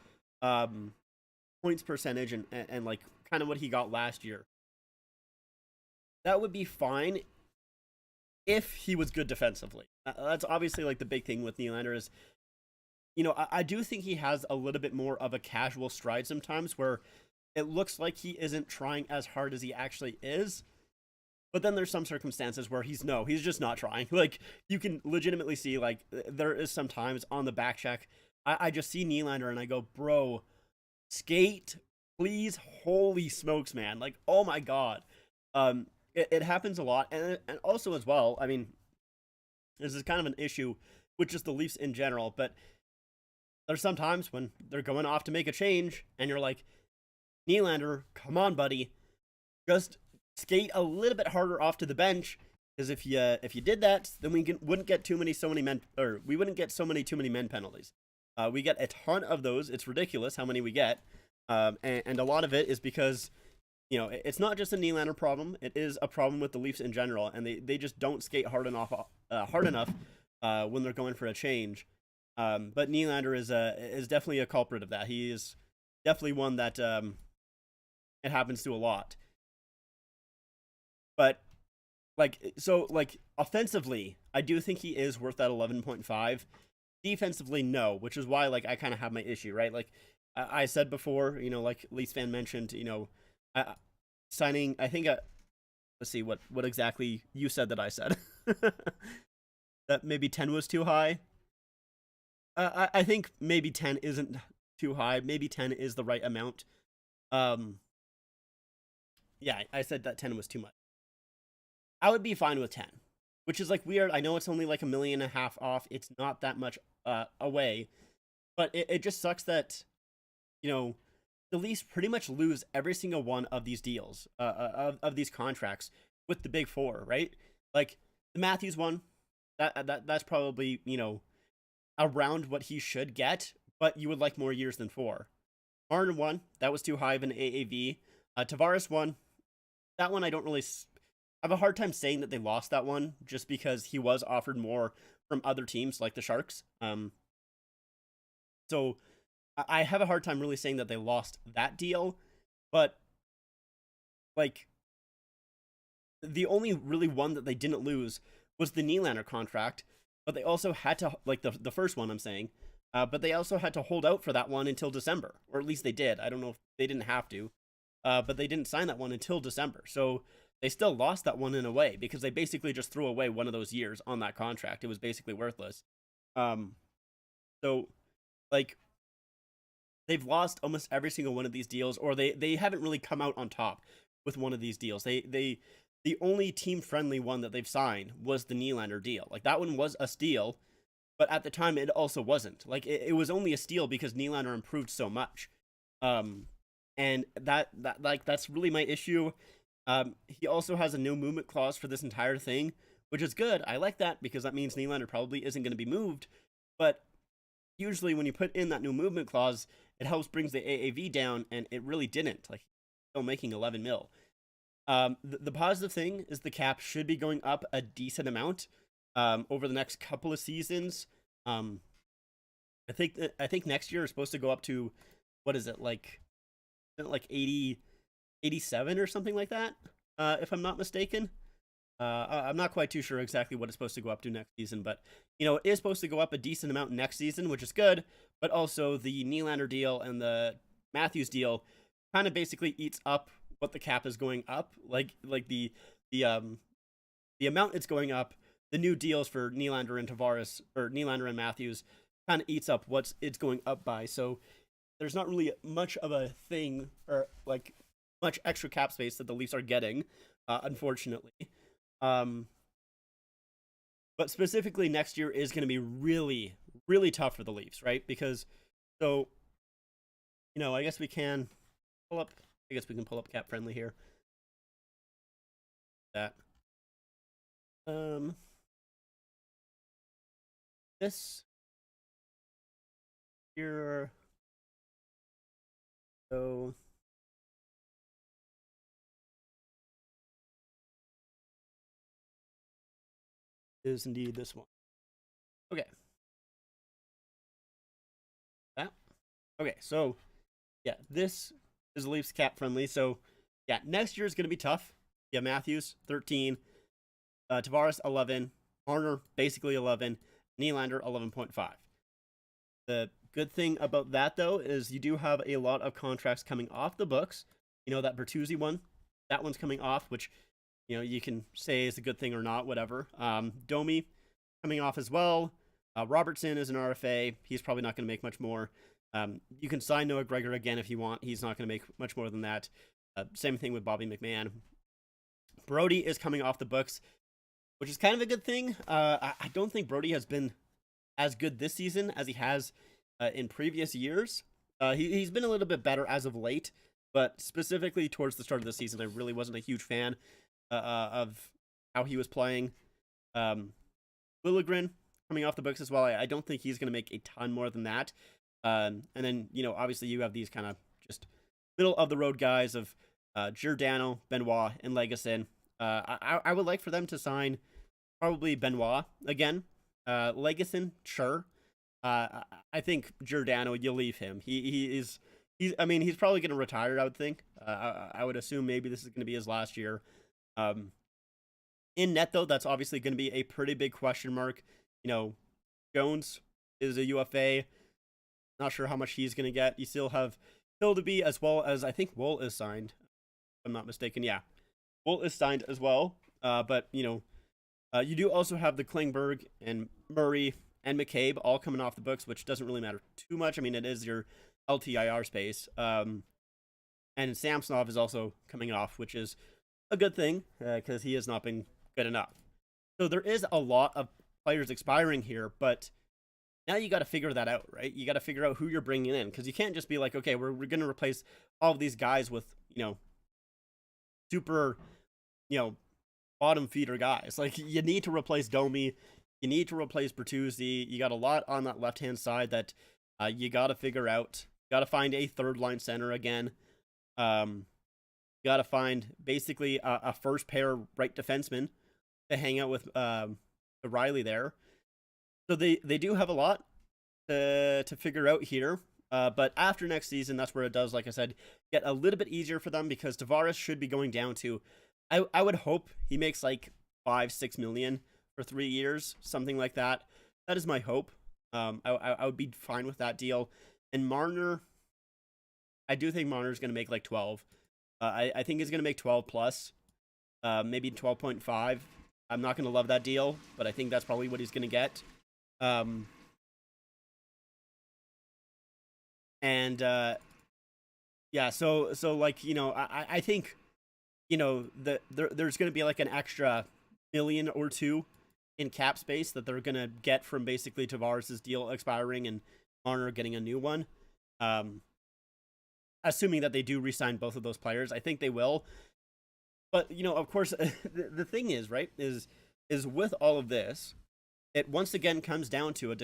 points percentage and kind of what he got last year, that would be fine if he was good defensively. That's obviously the big thing with Nylander is, I do think he has a little bit more of a casual stride sometimes where it looks like he isn't trying as hard as he actually is. But then there's some circumstances where he's just not trying. You can legitimately see, there is sometimes on the back check, I just see Nylander and I go, bro, skate, please, holy smokes, man. Oh my God. It happens a lot. And also as well, I mean, this is kind of an issue with just the Leafs in general, but there's sometimes when they're going off to make a change and you're like, Nylander, come on, buddy, just skate a little bit harder off to the bench, because if you did that, then we wouldn't get too many men penalties. We get a ton of those. It's ridiculous how many we get, and a lot of it is because it's not just a Nylander problem. It is a problem with the Leafs in general, and they just don't skate hard enough when they're going for a change. But Nylander is definitely a culprit of that. He is definitely one that it happens to a lot. But like offensively, I do think he is worth that 11.5. Defensively, no, which is why like I kind of have my issue, right? Like I said before, like Leafs fan mentioned, signing. I think let's see what exactly you said that I said. That maybe 10 was too high. I think maybe 10 isn't too high. Maybe 10 is the right amount. Yeah, I said that 10 was too much. I would be fine with 10, which is like weird. I know it's only like $1.5 million off. It's not that much away, but it just sucks that, the Leafs pretty much lose every single one of these deals, of these contracts with the big four, right? Like the Matthews one, that's probably, around what he should get, but you would like more years than 4. Marner one, that was too high of an AAV. Tavares one, that one I don't really I have a hard time saying that they lost that one just because he was offered more from other teams like the Sharks. So I have a hard time really saying that they lost that deal, but like the only really one that they didn't lose was the Nylander contract, but they also had to, like the first one I'm saying, but they also had to hold out for that one until December, or at least they did. I don't know if they didn't have to, but they didn't sign that one until December. So they still lost that one in a way because they basically just threw away one of those years on that contract. It was basically worthless. So like they've lost almost every single one of these deals, or they haven't really come out on top with one of these deals. The only team friendly one that they've signed was the Nylander deal. Like that one was a steal, but at the time it also wasn't. Like it was only a steal because Nylander improved so much. And that's really my issue. He also has a no movement clause for this entire thing, which is good. I like that because that means Nylander probably isn't going to be moved. But usually when you put in that no movement clause, it helps brings the AAV down, and it really didn't. Like, still making 11 mil. The positive thing is the cap should be going up a decent amount over the next couple of seasons. I think next year is supposed to go up to, what is it, like 80, 87 or something like that, if I'm not mistaken. I'm not quite too sure exactly what it's supposed to go up to next season, but it is supposed to go up a decent amount next season, which is good. But also the Nylander deal and the Matthews deal kind of basically eats up what the cap is going up, like the amount it's going up. The new deals for Nylander and Tavares, or Nylander and Matthews, kind of eats up what it's going up by. So there's not really much of a thing, or like much extra cap space that the Leafs are getting, unfortunately. But specifically next year is going to be really, really tough for the Leafs, right? Because, so, I guess we can pull up cap friendly here. That. This here. So is indeed this one. Okay. That. Okay, so yeah, this is Leafs cap friendly. So yeah, next year is going to be tough. Yeah, Matthews 13, Tavares 11, Marner basically 11, Nylander 11.5. The good thing about that though is you do have a lot of contracts coming off the books. That Bertuzzi one, that one's coming off, which you can say is a good thing or not, whatever. Domi coming off as well. Robertson is an RFA. He's probably not going to make much more. You can sign Noah Gregor again if you want. He's not going to make much more than that. Same thing with Bobby McMahon. Brody is coming off the books, which is kind of a good thing. I don't think Brody has been as good this season as he has in previous years. He's been a little bit better as of late, but specifically towards the start of the season, I really wasn't a huge fan of how he was playing. Liljegren coming off the books as well. I don't think he's going to make a ton more than that. And then, obviously you have these kind of just middle of the road guys of Giordano, Benoit, and Legason. I would like for them to sign probably Benoit again. Legason, sure. I think Giordano, you leave him. He is he's probably going to retire, I would think. I would assume maybe this is going to be his last year. Um, in net, though, that's obviously going to be a pretty big question mark. You know, Jones is a UFA. Not sure how much he's going to get. You still have Hill to be, as well as I think Wool is signed. If I'm not mistaken. Yeah, Wool is signed as well. But, you know, you do also have the Klingberg and Murray and McCabe all coming off the books, which doesn't really matter too much. I mean, it is your LTIR space. And Samsonov is also coming off, which is a good thing because he has not been good enough. So there is a lot of players expiring here, but now you got to figure that out, right? You got to figure out who you're bringing in, because you can't just be like, okay, we're going to replace all of these guys with, you know, super, you know, bottom feeder guys. Like, you need to replace Domi, you need to replace Bertuzzi. You got a lot on that left hand side that you got to figure out. Got to find a third line center again. Got to find basically a first pair right defenseman to hang out with Riley there. So they do have a lot to figure out here. But after next season, that's where it does, like I said, get a little bit easier for them, because Tavares should be going down to, I would hope he makes like 5-6 million for 3 years, something like that. That is my hope. I would be fine with that deal. And Marner, I do think Marner's going to make like 12. I think he's going to make 12 plus, maybe 12.5. I'm not going to love that deal, but I think that's probably what he's going to get. Yeah, so like, you know, I think, you know, there's going to be like an extra million or two in cap space that they're going to get from basically Tavares' deal expiring and Marner getting a new one. Assuming that they do re-sign both of those players. I think they will. But, you know, of course, the thing is, right, is with all of this, it once again comes down to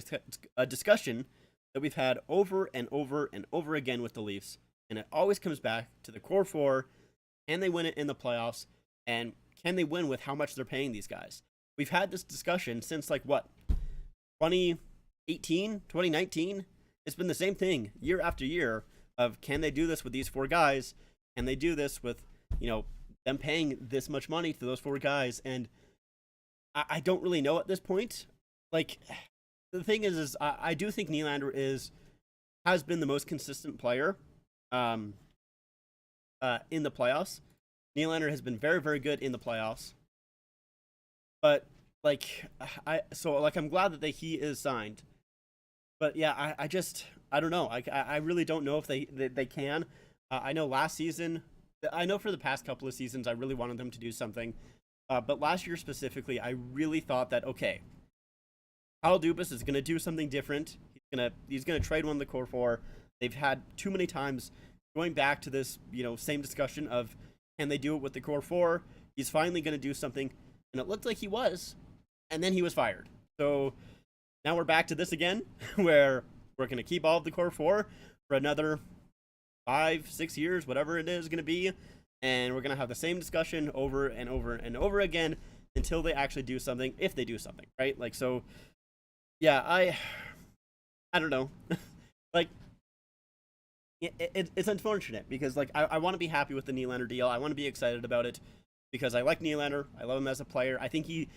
a discussion that we've had over and over and over again with the Leafs. And it always comes back to the core four. Can they win it in the playoffs? And can they win with how much they're paying these guys? We've had this discussion since, like, what, 2018, 2019? It's been the same thing year after year of, can they do this with these four guys? Can they do this with, you know, them paying this much money to those four guys? And I don't really know at this point. Like, the thing is I do think Nylander has been the most consistent player in the playoffs. Nylander has been very, very good in the playoffs. But, like, I'm glad that he is signed. But yeah, I don't know. I really don't know if they can. I know last season, I know for the past couple of seasons, I really wanted them to do something. But last year specifically, I really thought that, okay, Kyle Dubas is going to do something different. He's gonna trade one of the core four. They've had too many times going back to this, you know, same discussion of, can they do it with the core four? He's finally going to do something, and it looked like he was, and then he was fired. So now we're back to this again, where we're going to keep all of the core four for another 5-6 years, whatever it is going to be, and we're going to have the same discussion over and over and over again until they actually do something, if they do something, right? Like, so, yeah, I don't know. Like, it's unfortunate, because, like, I want to be happy with the Nylander deal. I want to be excited about it, because I like Nylander. I love him as a player. I think he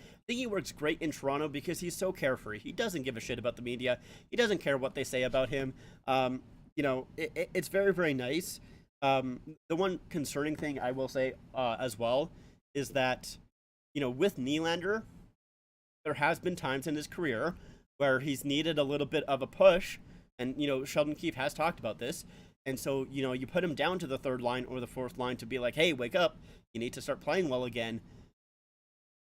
works great in Toronto because he's so carefree. He doesn't give a shit about the media. He doesn't care what they say about him. You know, it's very, very nice. The one concerning thing I will say as well is that, you know, with Nylander, there has been times in his career where he's needed a little bit of a push, and, you know, Sheldon Keefe has talked about this. And so, you know, you put him down to the third line or the fourth line to be like, hey, wake up. You need to start playing well again.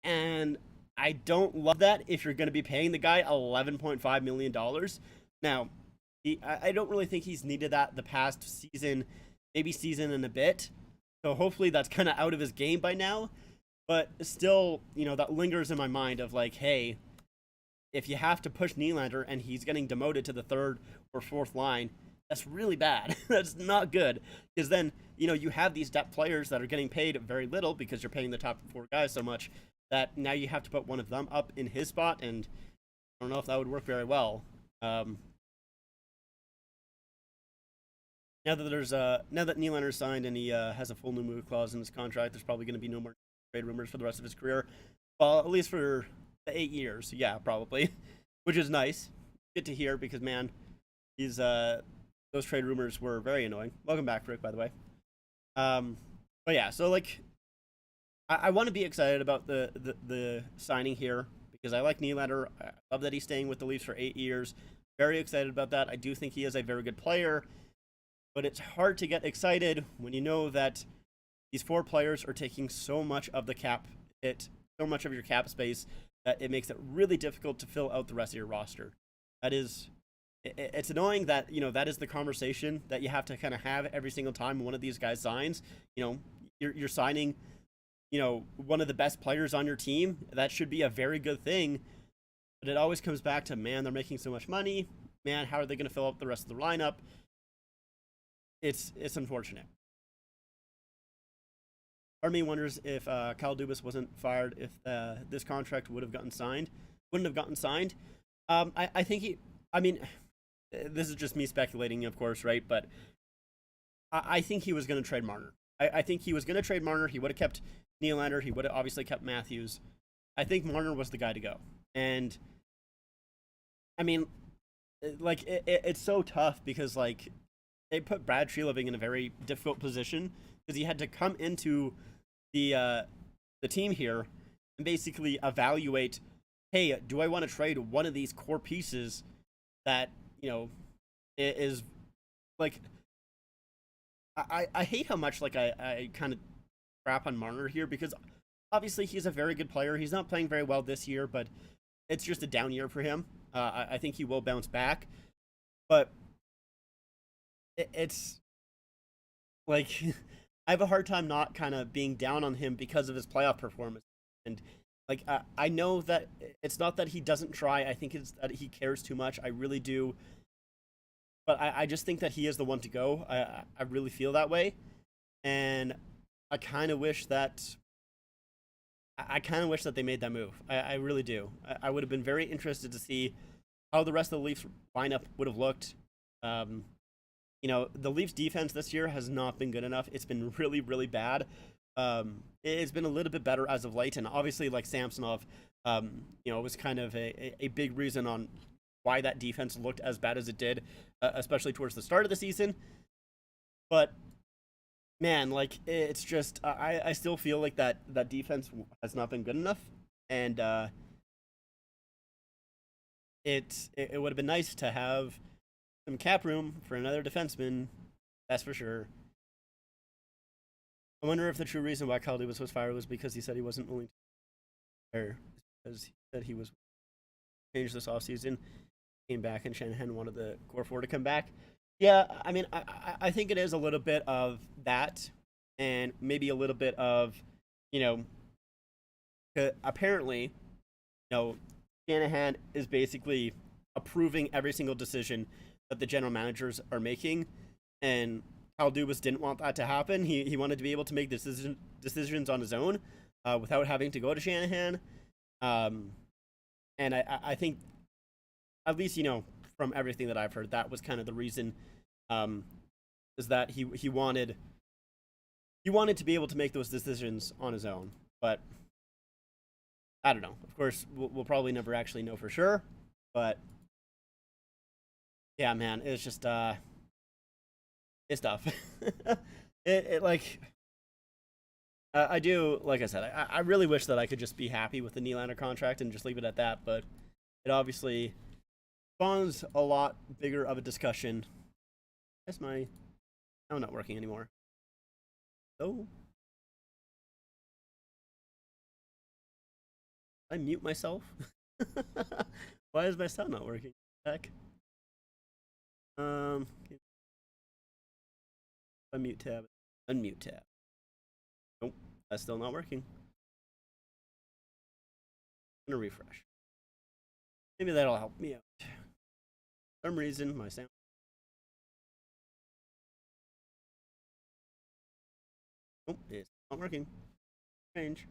And I don't love that if you're going to be paying the guy $11.5 million. Now, I don't really think he's needed that the past season, maybe season and a bit. So hopefully that's kind of out of his game by now. But still, you know, that lingers in my mind of like, hey, if you have to push Nylander and he's getting demoted to the third or fourth line, that's really bad. That's not good. Because then, you know, you have these depth players that are getting paid very little because you're paying the top four guys so much that now you have to put one of them up in his spot, and I don't know if that would work very well. Now, now that now that Nylander signed and he has a full no move clause in his contract, there's probably going to be no more trade rumors for the rest of his career. Well, at least for the 8 years, yeah, probably, which is nice. Good to hear because man, those trade rumors were very annoying. Welcome back, Rick, by the way. But yeah, so like, I want to be excited about the signing here because I like Nylander. I love that he's staying with the Leafs for 8 years. Very excited about that. I do think he is a very good player, but it's hard to get excited when you know that these 4 players are taking so much of the cap hit, so much of your cap space, that it makes it really difficult to fill out the rest of your roster. It's annoying that, you know, that is the conversation that you have to kind of have every single time one of these guys signs. You know, you're signing, you know, one of the best players on your team. That should be a very good thing. But it always comes back to, man, they're making so much money. Man, how are they going to fill up the rest of the lineup? It's unfortunate. Part of me wonders if Kyle Dubas wasn't fired, if this contract wouldn't have gotten signed. I think I mean, this is just me speculating, of course, right? But I think he was going to trade Marner. I think he was going to trade Marner. He would have kept Nylander. He would have obviously kept Matthews. I think Marner was the guy to go. And I mean, like, it's so tough because, like, they put Brad Treliving in a very difficult position because he had to come into the team here and basically evaluate, hey, do I want to trade one of these core pieces that, you know, is like, I hate how much, like, I kind of crap on Marner here because obviously he's a very good player. He's not playing very well this year, but it's just a down year for him. I think he will bounce back, but it's like I have a hard time not kind of being down on him because of his playoff performance. And like, I know that it's not that he doesn't try. I think it's that he cares too much. I really do. But I just think that he is the one to go. I really feel that way. And I kind of wish that they made that move. I really do. I would have been very interested to see how the rest of the Leafs lineup would have looked. You know, the Leafs defense this year has not been good enough. It's been really, really bad. It's been a little bit better as of late, and obviously, like, Samsonov, you know, was kind of a big reason on why that defense looked as bad as it did, especially towards the start of the season. But man, like, it's just I still feel like that defense has not been good enough, and it would have been nice to have some cap room for another defenseman. That's for sure. I wonder if the true reason why Kyle Dubas was fired was because he said he wasn't willing to retire, because he said he was changed this offseason, came back, and Shanahan wanted the core four to come back. Yeah, I mean, I think it is a little bit of that, and maybe a little bit of, you know, apparently, you know, Shanahan is basically approving every single decision that the general managers are making, and Kyle Dubas didn't want that to happen. He wanted to be able to make decisions on his own without having to go to Shanahan. And I think, at least, you know, from everything that I've heard, that was kind of the reason, is that he wanted to be able to make those decisions on his own. But I don't know. Of course, we'll probably never actually know for sure. But yeah, man, it's just it's tough. it like, I do, like I said, I really wish that I could just be happy with the Nylander contract and just leave it at that, but it obviously spawns a lot bigger of a discussion. That's my sound not working anymore. Oh, I mute myself. Why is my sound not working? Heck. Unmute tab. Unmute tab. Nope, that's still not working. I'm gonna refresh. Maybe that'll help me out. For some reason, my sound. Nope, it's not working. Strange.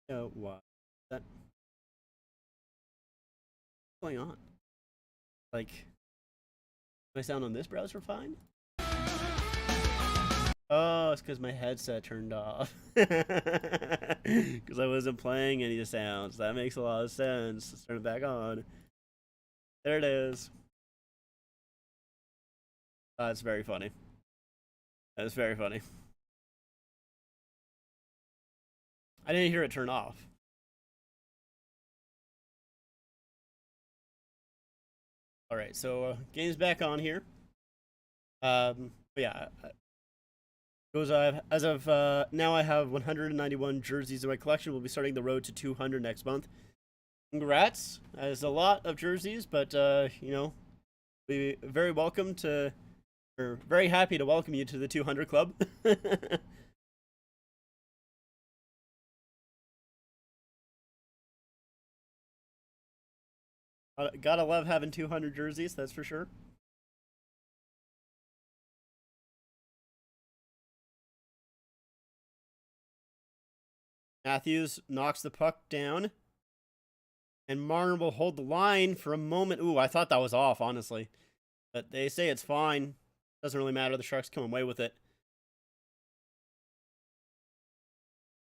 So what? That. What's going on? Like, I sound on this browser fine? Oh, it's because my headset turned off. Because I wasn't playing any sounds. That makes a lot of sense. Let's turn it back on. There it is. That's very funny. That's very funny. I didn't hear it turn off. All right, so game's back on here. But yeah, goes as of now I have 191 jerseys in my collection. We'll be starting the road to 200 next month. Congrats! There's a lot of jerseys, but you know, we very welcome to, or very happy to welcome you to the 200 club. Gotta love having 200 jerseys, that's for sure. Matthews knocks the puck down. And Marner will hold the line for a moment. Ooh, I thought that was off, honestly. But they say it's fine. Doesn't really matter. The Sharks come away with it.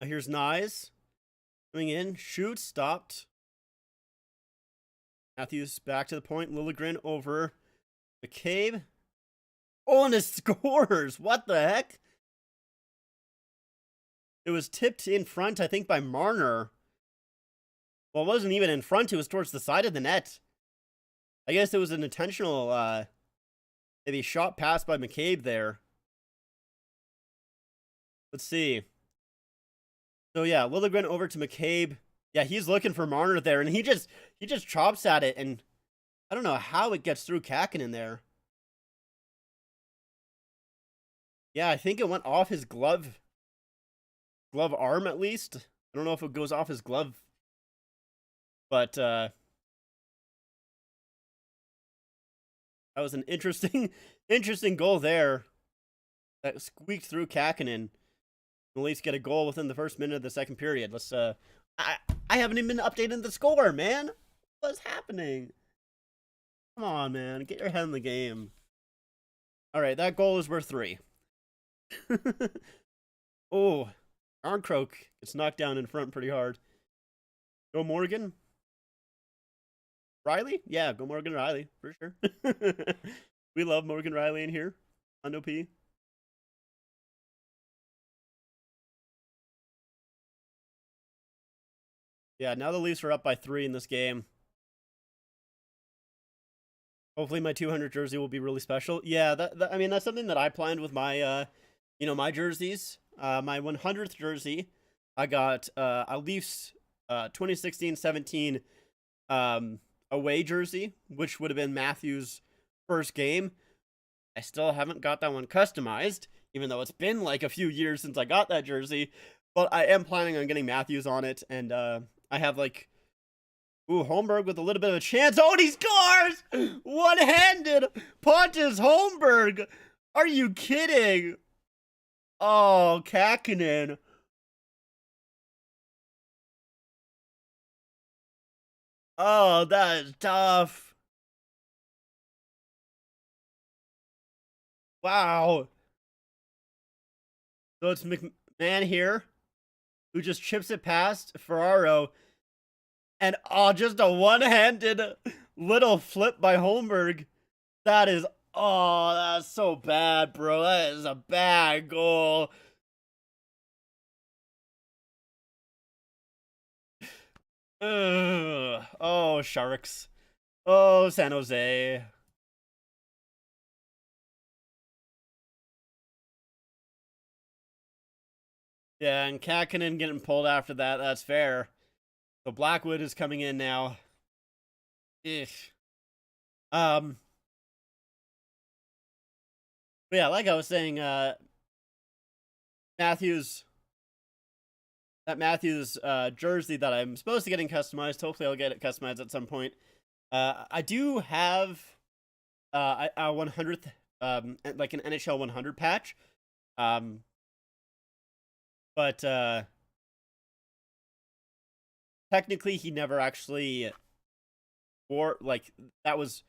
Here's Nyes. Coming in. Shoots. Stopped. Matthews back to the point. Liljegren over McCabe. Oh, and it scores! What the heck? It was tipped in front, I think, by Marner. Well, it wasn't even in front. It was towards the side of the net. I guess it was an intentional, maybe shot pass by McCabe there. Let's see. So, yeah, Liljegren over to McCabe. Yeah, he's looking for Marner there, and he just chops at it, and I don't know how it gets through Kakinen there. Yeah, I think it went off his glove arm, at least. I don't know if it goes off his glove. But that was an interesting goal there. That squeaked through Kakinen. At least get a goal within the first minute of the second period. Let's I haven't even been updating the score, man. What's happening? Come on, man. Get your head in the game. Alright, that goal is worth 3. Oh, Arncroak gets knocked down in front pretty hard. Go Morgan. Riley? Yeah, go Morgan Riley, for sure. We love Morgan Riley in here. Hondo P. Yeah, now the Leafs are up by 3 in this game. Hopefully my 200 jersey will be really special. Yeah, I mean, that's something that I planned with my, you know, my jerseys. My 100th jersey, I got a Leafs 2016-17 away jersey, which would have been Matthews' first game. I still haven't got that one customized, even though it's been like a few years since I got that jersey. But I am planning on getting Matthews on it, and I have like, ooh, Holmberg with a little bit of a chance. Oh, and he scores! One-handed! Pontus Holmberg! Are you kidding? Oh, Kakinen. Oh, that is tough. Wow. So it's McMahon here, who just chips it past Ferraro. And oh, just a one-handed little flip by Holmberg. That is, oh, that's so bad, bro. That is a bad goal. Ugh. Oh, Sharks. Oh, San Jose. Yeah, and Kakinen getting pulled after that. That's fair. So Blackwood is coming in now. Ish. But yeah, like I was saying, Matthews jersey that I'm supposed to getting customized. Hopefully I'll get it customized at some point. I do have a 100th, like an NHL 100 patch. But technically he never actually wore, like, that was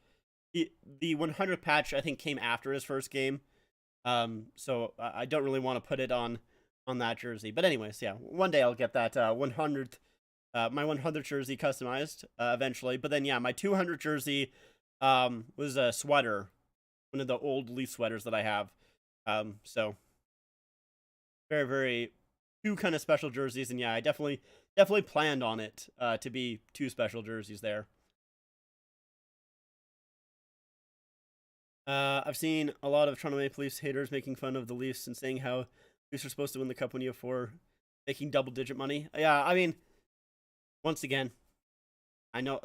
the 100th patch I think came after his first game. So I don't really want to put it on that jersey. But anyways, yeah, one day I'll get that 100th my 100th jersey customized eventually. But then yeah, my 200th jersey was a sweater, one of the old Leaf sweaters that I have. So very, very two kind of special jerseys, and yeah, I definitely planned on it to be two special jerseys there. I've seen a lot of Toronto Maple Leafs haters making fun of the Leafs and saying how Leafs are supposed to win the cup when you have 4, making double-digit money. Yeah, I mean, once again, I know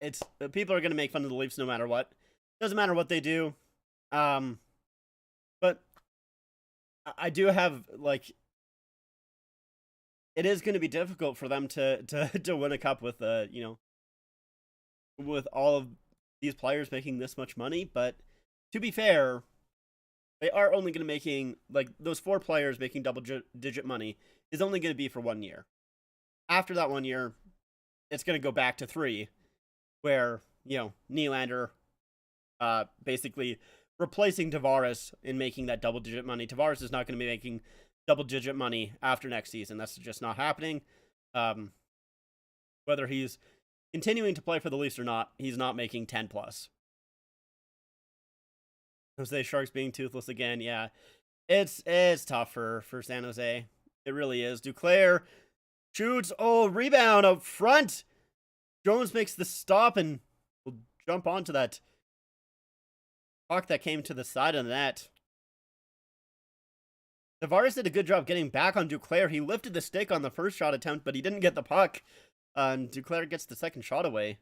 it's people are gonna make fun of the Leafs no matter what. Doesn't matter what they do. But I do have like it is going to be difficult for them to win a cup with with all of these players making this much money. But to be fair, they are only going to making like those 4 players making double-digit money is only going to be for 1 year. After that 1 year, it's going to go back to 3, where Nylander, basically replacing Tavares in making that double-digit money. Tavares is not going to be making double-digit money after next season. That's just not happening. Whether he's continuing to play for the Leafs or not, he's not making 10 plus. Jose Sharks being toothless again. Yeah, it's tough for San Jose. It really is. Duclair shoots. Oh, rebound up front. Jones makes the stop and will jump onto that puck that came to the side of the net. Tavares did a good job getting back on Duclair. He lifted the stick on the first shot attempt, but he didn't get the puck. And Duclair gets the second shot away.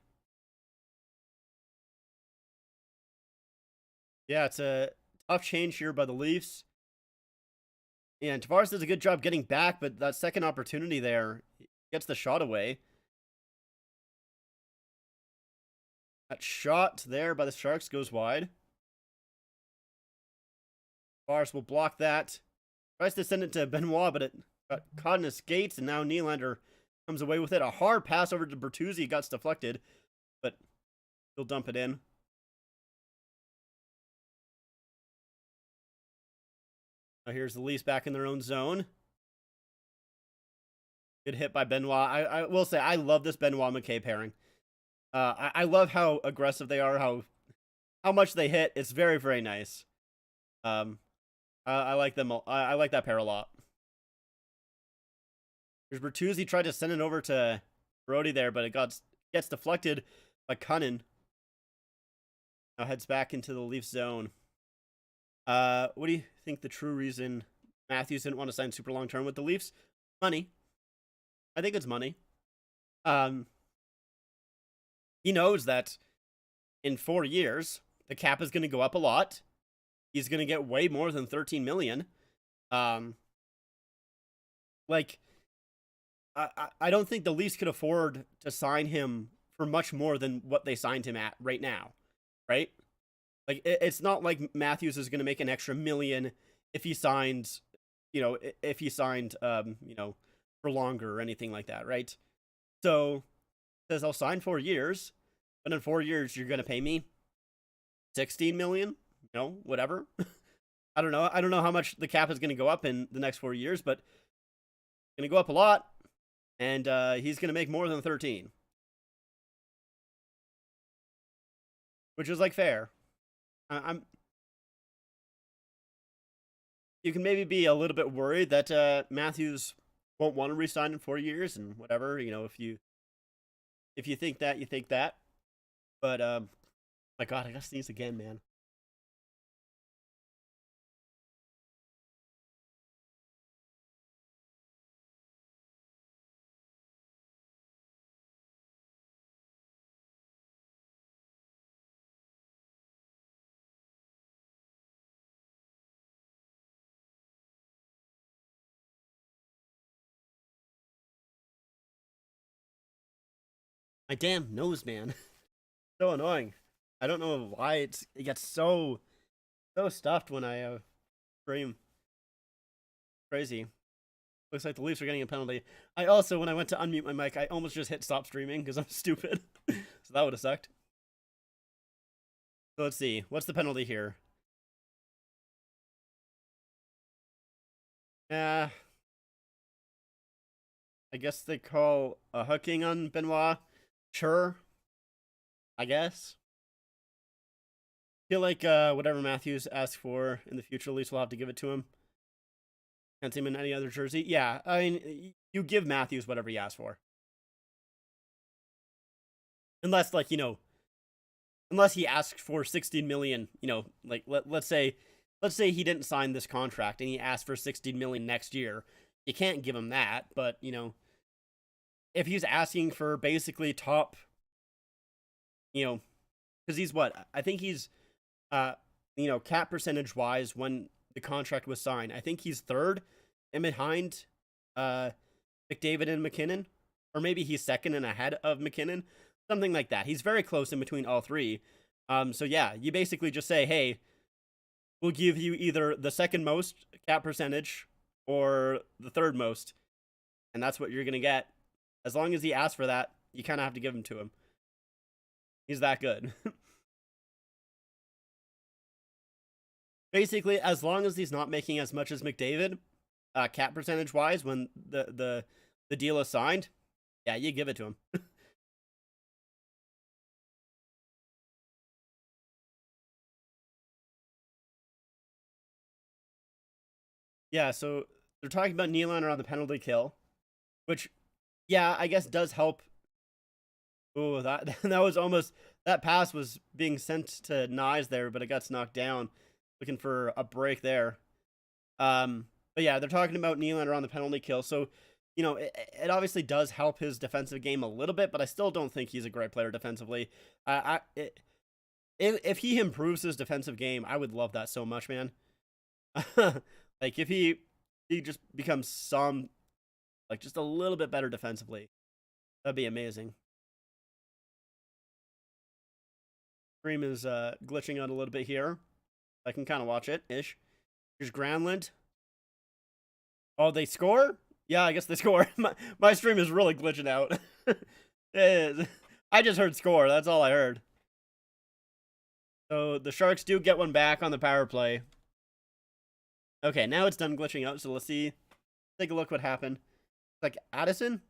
Yeah, it's a tough change here by the Leafs. Yeah, and Tavares does a good job getting back, but that second opportunity there gets the shot away. That shot there by the Sharks goes wide. Tavares will block that. Tries to send it to Benoit, but it got caught in his skates, and now Nylander comes away with it. A hard pass over to Bertuzzi got deflected, but he'll dump it in. Now here's the Leafs back in their own zone. Good hit by Benoit. I will say, I love this Benoit-McKay pairing. I love how aggressive they are, how much they hit. It's very, very nice. I like them. I like that pair a lot. There's Bertuzzi tried to send it over to Brody there, but it gets deflected by Cunnin. Now heads back into the Leafs zone. What do you think the true reason Matthews didn't want to sign super long term with the Leafs? Money. I think it's money. He knows that in 4 years the cap is going to go up a lot. He's going to get way more than 13 million. Like, I don't think the Leafs could afford to sign him for much more than what they signed him at right now, right? Like, it's not like Matthews is going to make an extra million if he signed, for longer or anything like that, right? So, says I'll sign 4 years, but in 4 years you're going to pay me 16 million, whatever. I don't know how much the cap is going to go up in the next 4 years, but it's going to go up a lot, and he's going to make more than 13, which is like fair. You can maybe be a little bit worried that Matthews won't want to resign in 4 years and whatever. If you think that, you think that. But my God, I gotta sneeze again, man. My damn nose, man. So annoying. I don't know why it gets so stuffed when I stream. Crazy. Looks like the Leafs are getting a penalty. I also, when I went to unmute my mic, I almost just hit stop streaming because I'm stupid. So that would have sucked. So let's see. What's the penalty here? I guess they call a hooking on Benoit. Sure. I guess. Feel like whatever Matthews asks for in the future, at least we'll have to give it to him. Can't see him in any other jersey. Yeah, I mean, you give Matthews whatever he asks for. Unless, like, unless he asks for 16 million, like, let's say he didn't sign this contract and he asked for 16 million next year. You can't give him that, but, if he's asking for basically top, because he's what? I think he's, cap percentage wise when the contract was signed, I think he's third and behind McDavid and McKinnon, or maybe he's second and ahead of McKinnon, something like that. He's very close in between all three. So yeah, you basically just say, hey, we'll give you either the second most cap percentage or the third most, and that's what you're gonna get. As long as he asks for that, you kind of have to give him to him. He's that good. Basically, as long as he's not making as much as McDavid, cap percentage wise, when the deal is signed, yeah, you give it to him. Yeah, so they're talking about Nylander on the penalty kill, which, yeah, I guess does help. Oh, that was almost, that pass was being sent to Nyes there, but it got knocked down. Looking for a break there. But yeah, they're talking about Nylander on the penalty kill, so it obviously does help his defensive game a little bit, but I still don't think he's a great player defensively. If he improves his defensive game, I would love that so much, man. Like, if he just becomes just a little bit better defensively, that'd be amazing. Stream is glitching out a little bit here. I can kind of watch it ish. Here's Granlund. Oh, they score? Yeah, I guess they score. My stream is really glitching out. I just heard score. That's all I heard. So the Sharks do get one back on the power play. Okay, now it's done glitching out, so let's see. Take a look what happened. Like Addison?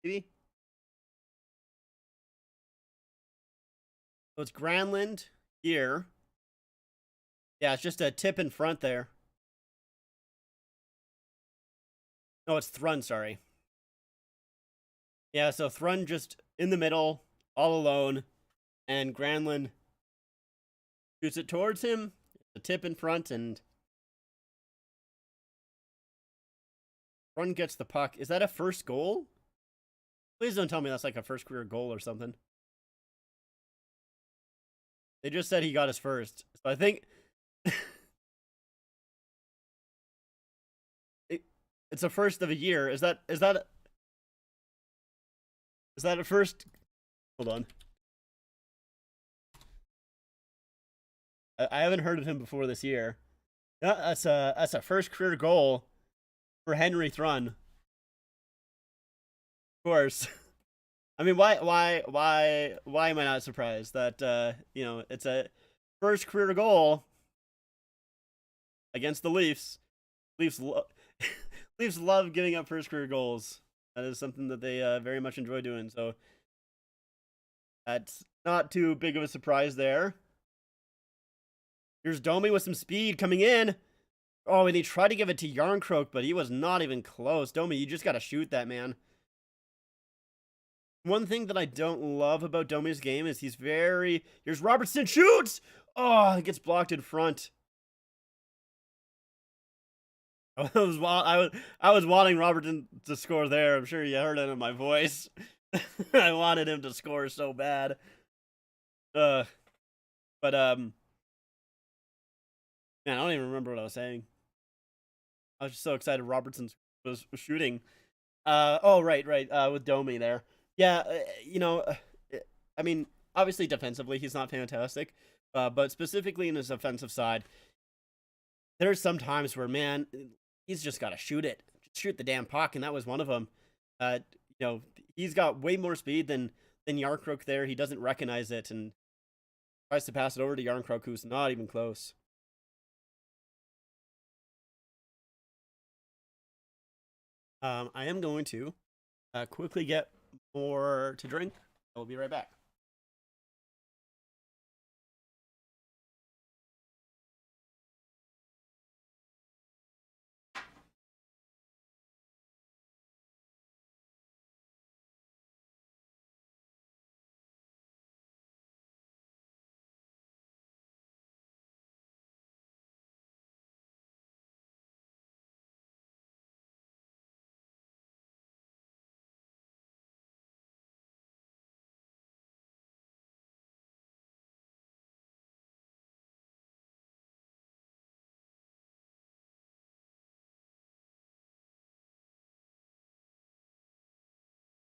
Maybe? So it's Granlund here. Yeah, it's just a tip in front there. No, it's Thrun, sorry. Yeah, so Thrun just in the middle, all alone, and Granlund shoots it towards him. The tip in front, and Thrun gets the puck. Is that a first goal? Please don't tell me that's like a first career goal or something. They just said he got his first. So I think it's a first of a year. Is that a first? Hold on. I haven't heard of him before this year. That's a first career goal for Henry Thrun. Of course. I mean, why am I not surprised that it's a first career goal against the Leafs? Leafs love giving up first career goals. That is something that they very much enjoy doing. So that's not too big of a surprise there. Here's Domi with some speed coming in. Oh, and they tried to give it to Yarncroke, but he was not even close. Domi, you just got to shoot that, man. One thing that I don't love about Domi's game is here's Robertson, shoots! Oh, it gets blocked in front. I was wanting Robertson to score there. I'm sure you heard it in my voice. I wanted him to score so bad. Man, I don't even remember what I was saying. I was just so excited Robertson was shooting. Right, with Domi there. Yeah, I mean, obviously defensively he's not fantastic, but specifically in his offensive side, there's some times where, man, he's just got to shoot it. Just shoot the damn puck, and that was one of them. He's got way more speed than Yarncroke there. He doesn't recognize it, and Tries to pass it over to Yarncrook, who's not even close. I am going to quickly get more to drink. I will be right back.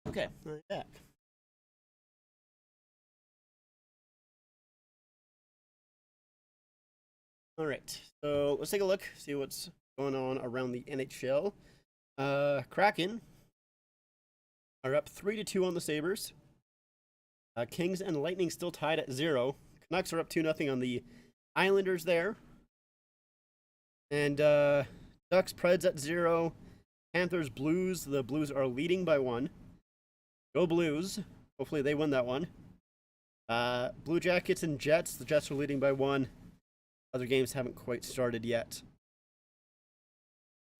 Okay, I'm back. All right, so let's take a look, see what's going on around the NHL. Kraken are up 3-2 on the Sabres. Kings and Lightning still tied at 0. Canucks are up 2-0 on the Islanders there. And Ducks, Preds at 0. Panthers, Blues. The Blues are leading by 1. Go Blues. Hopefully they win that one. Blue Jackets and Jets. The Jets are leading by 1. Other games haven't quite started yet.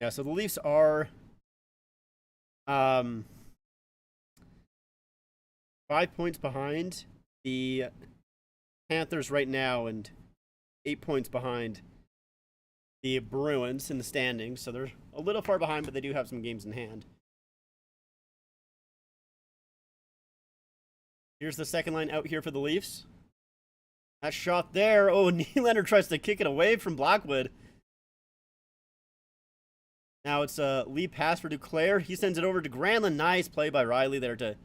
Yeah, so the Leafs are 5 points behind the Panthers right now and 8 points behind the Bruins in the standings. So they're a little far behind, but they do have some games in hand. Here's the second line out here for the Leafs. That shot there. Oh, Nylander tries to kick it away from Blackwood. Now it's a lead pass for Duclair. He sends it over to Granlund. Nice play by Riley there to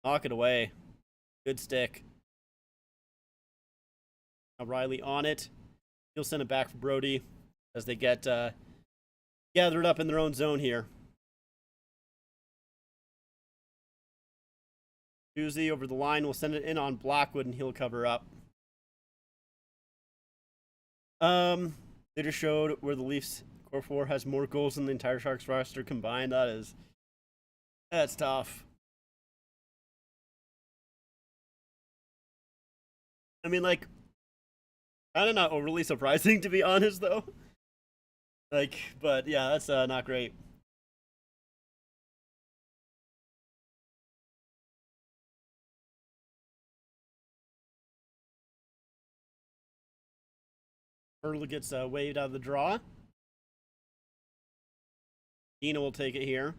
knock it away. Good stick. Now Riley on it. He'll send it back for Brody as they get gathered up in their own zone here. Susie over the line will send it in on Blackwood and he'll cover up. They just showed where the Leafs core 4 has more goals than the entire Sharks roster combined. That's tough. I mean, like, kind of not overly surprising to be honest, though. Like, but yeah, that's not great. Hurdle gets waved out of the draw. Dina will take it here.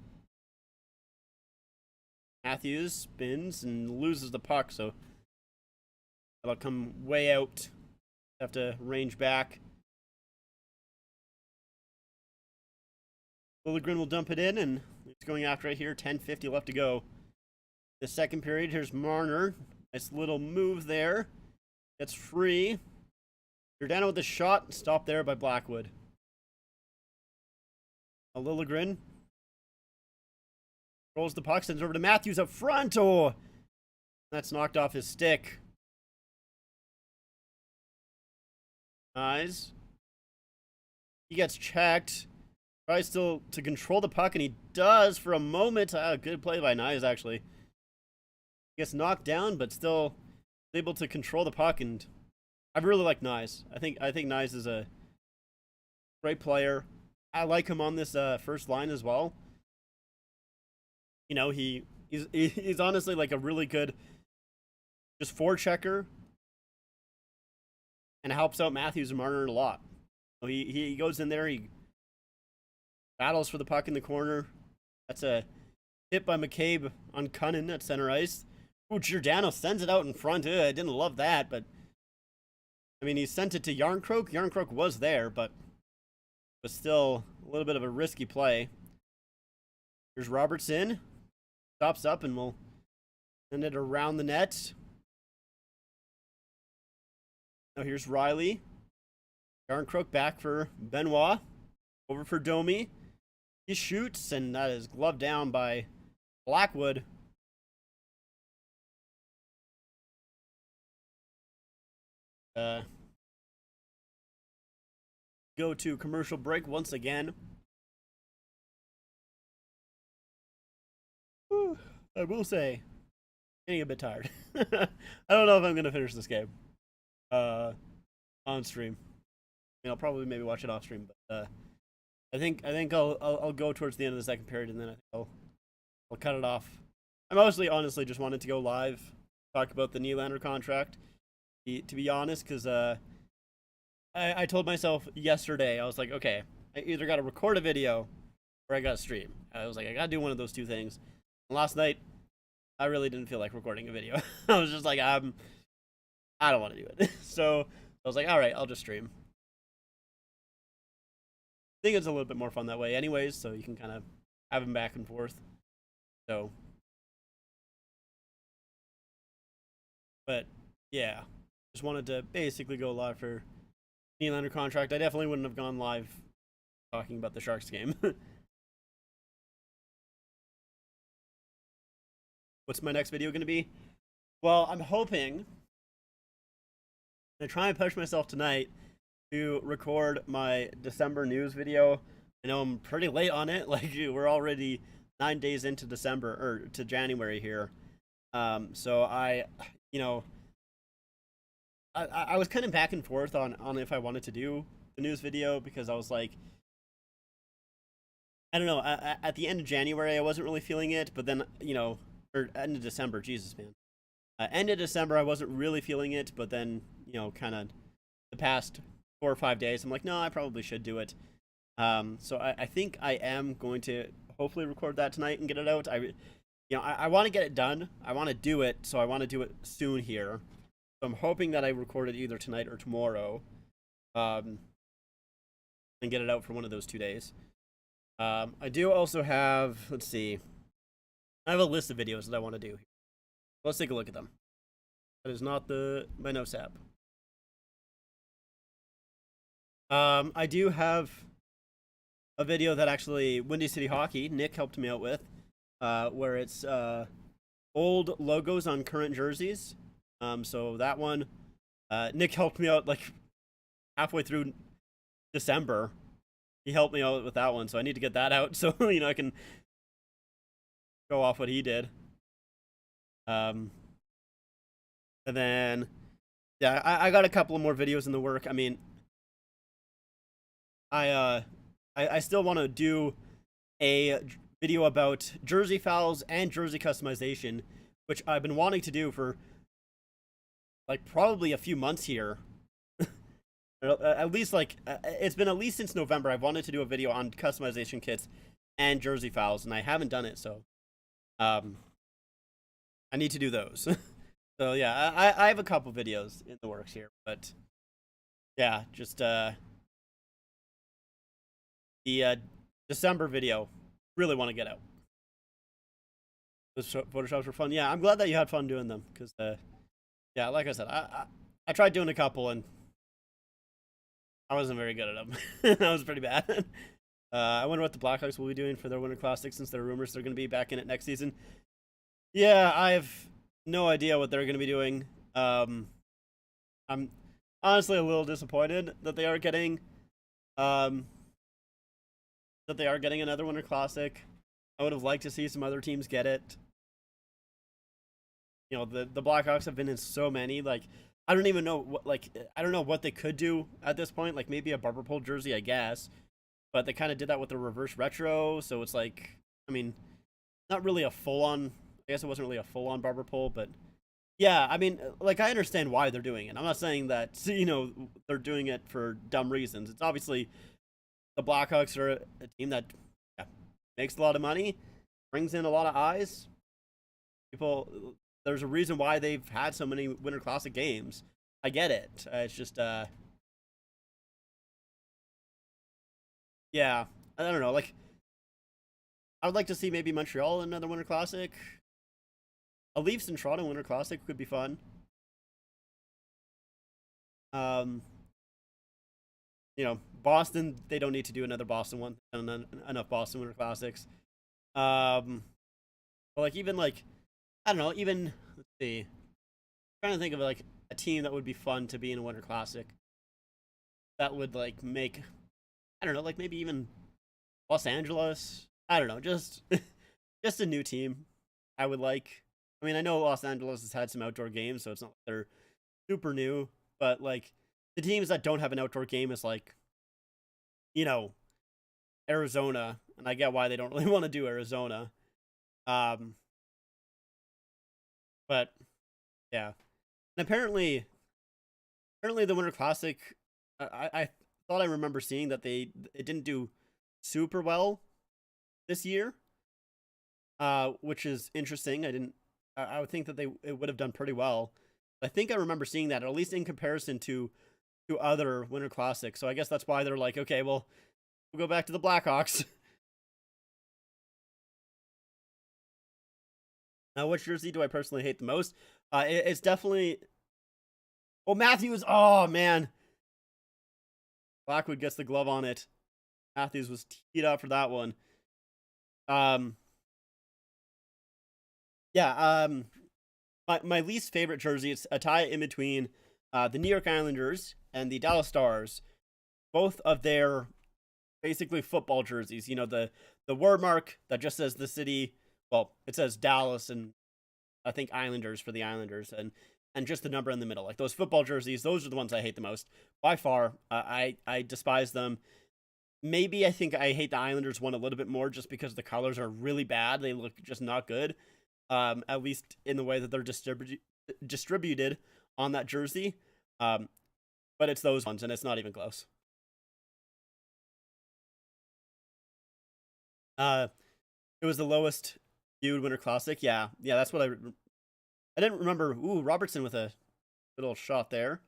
Matthews spins and loses the puck, so that'll come way out. Have to range back. Liljegren will dump it in, and it's going after it here. 10:50 left to go. The second period, here's Marner. Nice little move there. Gets free. Giordano with the shot, stopped there by Blackwood. Liljegren rolls the puck, sends it over to Matthews up front. Oh, that's knocked off his stick. Nice. He gets checked. Tries still to control the puck, and he does for a moment. Good play by Nyes, actually. He gets knocked down, but still able to control the puck, and I really like Nyes. I think Nyes is a great player. I like him on this first line as well. You know, he's honestly like a really good just forechecker, and helps out Matthews and Marner a lot. So he goes in there, he battles for the puck in the corner. That's a hit by McCabe on Cunnin at center ice. Ooh, Giordano sends it out in front. I didn't love that, but I mean, he sent it to Yarncroke. Yarncroke was there, but it was still a little bit of a risky play. Here's Robertson. Stops up and will send it around the net. Now here's Riley. Yarncroke back for Benoit. Over for Domi. He shoots, and that is gloved down by Blackwood. go to commercial break once again. Whew, I will say, getting a bit tired. I don't know if I'm gonna finish this game on stream. I mean, I'll probably maybe watch it off stream, but I think I'll go towards the end of the second period, and then I think I'll cut it off. I mostly, honestly, just wanted to go live, talk about the Nylander contract. To be honest, because I told myself yesterday, I was like, okay, I either got to record a video or I got to stream. I was like, I got to do one of those two things. And last night, I really didn't feel like recording a video. I was just like, I don't want to do it. So I was like, all right, I'll just stream. I think it's a little bit more fun that way anyways, so you can kind of have them back and forth. So, but yeah, just wanted to basically go live for Nylander contract. I definitely wouldn't have gone live talking about the Sharks game. What's my next video going to be? Well, I'm hoping to try and push myself tonight to record my December news video. I know I'm pretty late on it. Like, we're already 9 days into December, or to January here. So I was kind of back and forth on if I wanted to do the news video, because I was like, I don't know, at the end of January I wasn't really feeling it, but then, or end of December, Jesus, man. End of December I wasn't really feeling it, but then, kind of the past 4 or 5 days, I'm like, no, I probably should do it. So I think I am going to hopefully record that tonight and get it out. I want to get it done. I want to do it, so I want to do it soon here. So I'm hoping that I record it either tonight or tomorrow, and get it out for one of those 2 days. I do also have, let's see, I have a list of videos that I want to do. Let's take a look at them. That is not my notes app. I do have a video that actually Windy City Hockey, Nick, helped me out with, where it's old logos on current jerseys. So that one, Nick helped me out like halfway through December. He helped me out with that one, so I need to get that out so I can show off what he did. And then, yeah, I got a couple of more videos in the work. I mean, I still want to do a video about jersey fouls and jersey customization, which I've been wanting to do for like probably a few months here. At least it's been at least since November. I've wanted to do a video on customization kits and jersey fouls, and I haven't done it, so I need to do those. So yeah, I have a couple videos in the works here, but yeah, just the December video, really want to get out. Those Photoshops were fun. Yeah, I'm glad that you had fun doing them, because yeah, like I said, I tried doing a couple and I wasn't very good at them. That was pretty bad. I wonder what the Blackhawks will be doing for their Winter Classic, since there are rumors they're going to be back in it next season. Yeah, I have no idea what they're going to be doing. I'm honestly a little disappointed that they are getting another Winter Classic. I would have liked to see some other teams get it. The Blackhawks have been in so many. Like, I don't even know I don't know what they could do at this point. Like, maybe a barber pole jersey, I guess. But they kind of did that with the reverse retro, so it's like, I mean, not really a full-on, I guess it wasn't really a full-on barber pole, but yeah, I mean, like, I understand why they're doing it. I'm not saying that, they're doing it for dumb reasons. It's obviously, the Blackhawks are a team that makes a lot of money, brings in a lot of eyes. There's a reason why they've had so many Winter Classic games. I get it. It's just, yeah, I don't know. Like, I would like to see maybe Montreal in another Winter Classic. A Leafs and Toronto Winter Classic could be fun. Boston, they don't need to do another Boston one. Enough Boston Winter Classics. But like, even like, I don't know, even, let's see, I'm trying to think of like a team that would be fun to be in a Winter Classic. That would like make, I don't know, like maybe even Los Angeles. I don't know, just just a new team. I would like. I mean, I know Los Angeles has had some outdoor games, so it's not like they're super new. But like the teams that don't have an outdoor game is like, you know, Arizona, and I get why they don't really want to do Arizona. But yeah, and apparently the Winter Classic, I thought I remember seeing that it didn't do super well this year, which is interesting. I would think that it would have done pretty well. I think I remember seeing that, at least in comparison to other Winter Classics. So I guess that's why they're like, okay, well, we'll go back to the Blackhawks. Now, which jersey do I personally hate the most? It's definitely. Oh, Matthews. Oh, man. Blackwood gets the glove on it. Matthews was teed up for that one. My least favorite jersey, it's a tie in between the New York Islanders and the Dallas Stars. Both of their basically football jerseys. You know, the word mark that just says the city. Well, it says Dallas and I think Islanders for the Islanders, and just the number in the middle. Like those football jerseys, those are the ones I hate the most. By far, I despise them. Maybe I think I hate the Islanders one a little bit more just because the colors are really bad. They look just not good, at least in the way that they're distributed on that jersey. But it's those ones, and it's not even close. It was the lowest viewed Winter Classic. Yeah, that's what I didn't remember. Ooh, Robertson with a little shot there.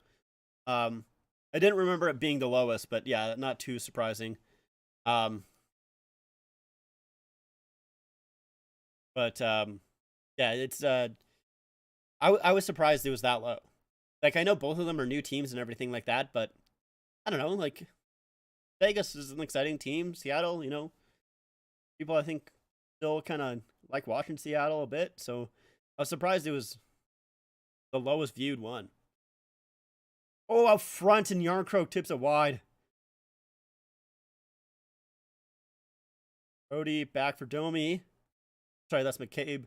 I didn't remember it being the lowest, but yeah, not too surprising. Yeah, it's I was surprised it was that low. Like I know both of them are new teams and everything like that, but I don't know. Like Vegas is an exciting team. Seattle, you know, people I think still kind of like watching Seattle a bit, so I was surprised it was the lowest viewed one. Oh, out front, and Yarncroke tips it wide. Brody back for Domi. Sorry, that's McCabe.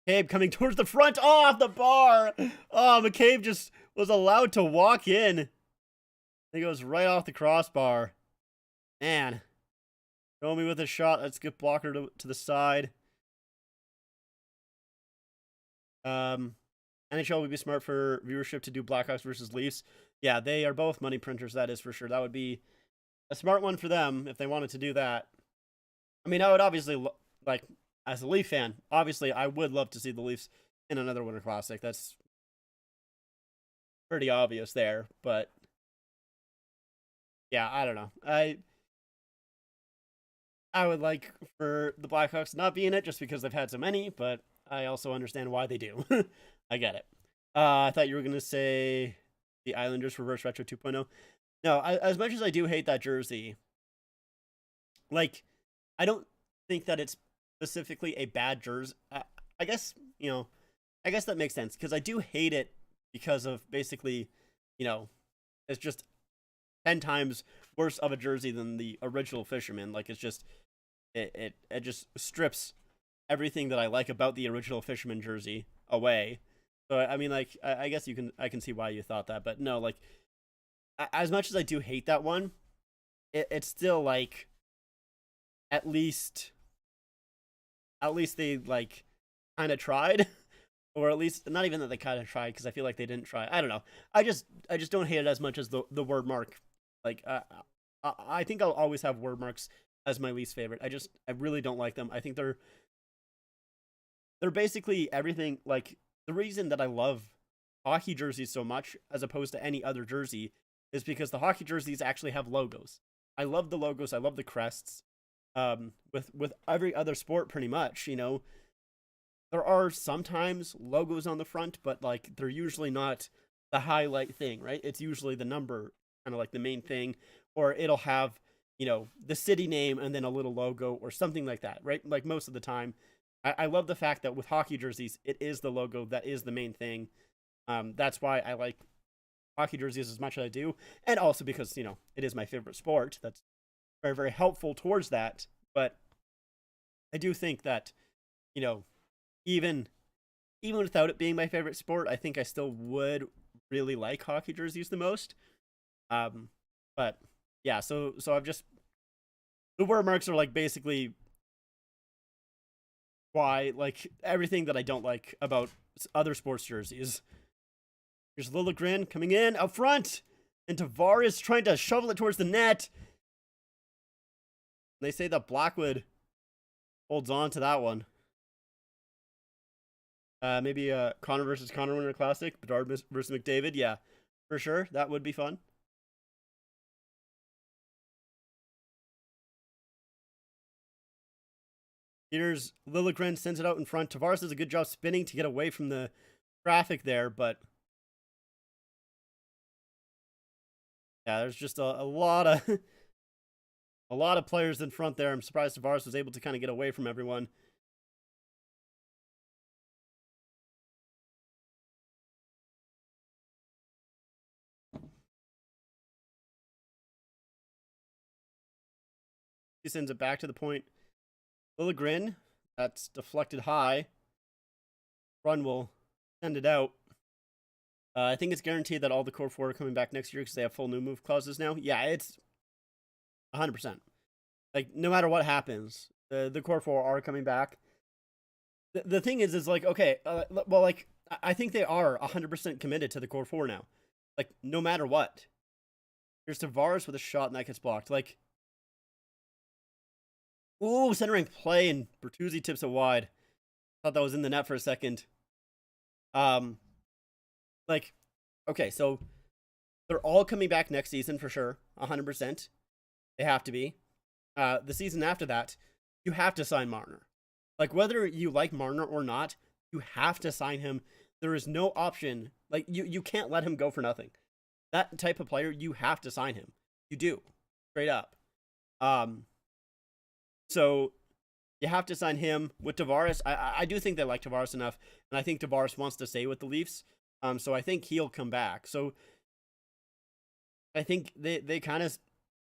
McCabe coming towards the front. Oh, off the bar. Oh, McCabe just was allowed to walk in. He goes right off the crossbar. Man. Domi with a shot. Let's get blocker to the side. NHL would be smart for viewership to do Blackhawks versus Leafs. Yeah, they are both money printers, that is for sure. That would be a smart one for them if they wanted to do that. I mean, I would obviously, like, as a Leaf fan, obviously I would love to see the Leafs in another Winter Classic. That's pretty obvious there, but yeah, I don't know. I would like for the Blackhawks not be in it just because they've had so many, but I also understand why they do. I get it. I thought you were going to say the Islanders Reverse Retro 2.0. No, as much as I do hate that jersey, like, I don't think that it's specifically a bad jersey. I guess, you know, I guess that makes sense because I do hate it because of basically, you know, it's just 10 times worse of a jersey than the original Fisherman. Like, it's just, it just strips everything that I like about the original Fisherman jersey away. So I mean, like, I guess I can see why you thought that, but no, like, as much as I do hate that one, it's still like, at least they like kind of tried, or at least not even that they kind of tried because I feel like they didn't try. I don't know. I just don't hate it as much as the word mark. Like, I think I'll always have word marks as my least favorite. I really don't like them. I think they're basically everything. Like, the reason that I love hockey jerseys so much as opposed to any other jersey is because the hockey jerseys actually have logos. I love the logos. I love the crests. With every other sport, pretty much, you know, there are sometimes logos on the front, but like they're usually not the highlight thing, right? It's usually the number, kind of like the main thing, or it'll have, you know, the city name and then a little logo or something like that, right? Like most of the time. I love the fact that with hockey jerseys, it is the logo that is the main thing. That's why I like hockey jerseys as much as I do, and also because it is my favorite sport. That's very, very helpful towards that. But I do think that even without it being my favorite sport, I think I still would really like hockey jerseys the most. But yeah, so I've just the word marks are like basically why like everything that I don't like about other sports jerseys. Here's Liljegren coming in up front, and Tavares trying to shovel it towards the net. They say that Blackwood holds on to that one. Maybe Connor versus Connor Winter Classic, Bedard versus McDavid. Yeah, for sure, that would be fun. Here's Liljegren, sends it out in front. Tavares does a good job spinning to get away from the traffic there, but yeah, there's just a lot of a lot of players in front there. I'm surprised Tavares was able to kind of get away from everyone. He sends it back to the point. Liljegren, that's deflected high. Run will send it out. I think it's guaranteed that all the core 4 are coming back next year because they have full new move clauses now. Yeah, it's 100%. Like, no matter what happens, the core 4 are coming back. The thing is like, okay, well, like, I think they are 100% committed to the core 4 now. Like, no matter what. Here's Tavares with a shot, and that gets blocked. Like, ooh, centering play, and Bertuzzi tips it wide. Thought that was in the net for a second. Like, okay, so they're all coming back next season for sure, 100%. They have to be. The season after that, you have to sign Marner. Like, whether you like Marner or not, you have to sign him. There is no option. Like, you can't let him go for nothing. That type of player, you have to sign him. You do. Straight up. So you have to sign him. With Tavares, I do think they like Tavares enough, and I think Tavares wants to stay with the Leafs. So I think he'll come back. So I think they kind of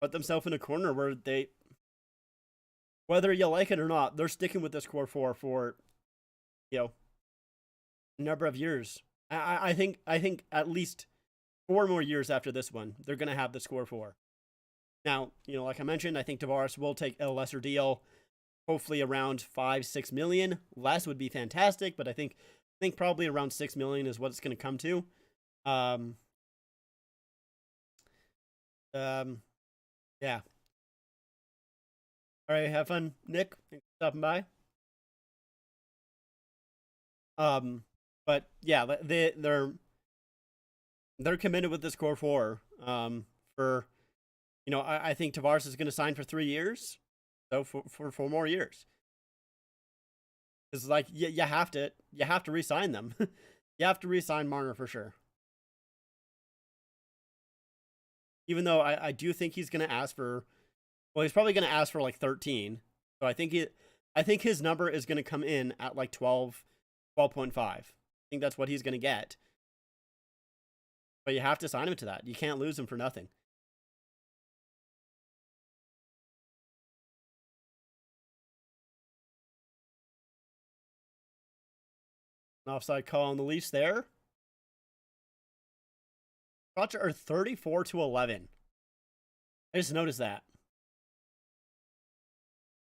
put themselves in a corner where they, whether you like it or not, they're sticking with this core 4 for, a number of years. I think at least 4 more years after this one, they're going to have this core 4. Now, like I mentioned, I think Tavares will take a lesser deal, hopefully around 5-6 million. Less would be fantastic, but I think probably around 6 million is what it's going to come to. Yeah. All right, have fun, Nick. Thanks for stopping by. But yeah, they're committed with this core 4. For I think Tavares is going to sign for 3 years, so for 4 more years. It's like you have to re-sign them. You have to re-sign Marner for sure. Even though I do think he's going to ask for, well, he's probably going to ask for like 13. So I think his number is going to come in at like 12.5. I think that's what he's going to get. But you have to sign him to that. You can't lose him for nothing. An offside call on the Leafs there. Shots are 34-11. I just noticed that.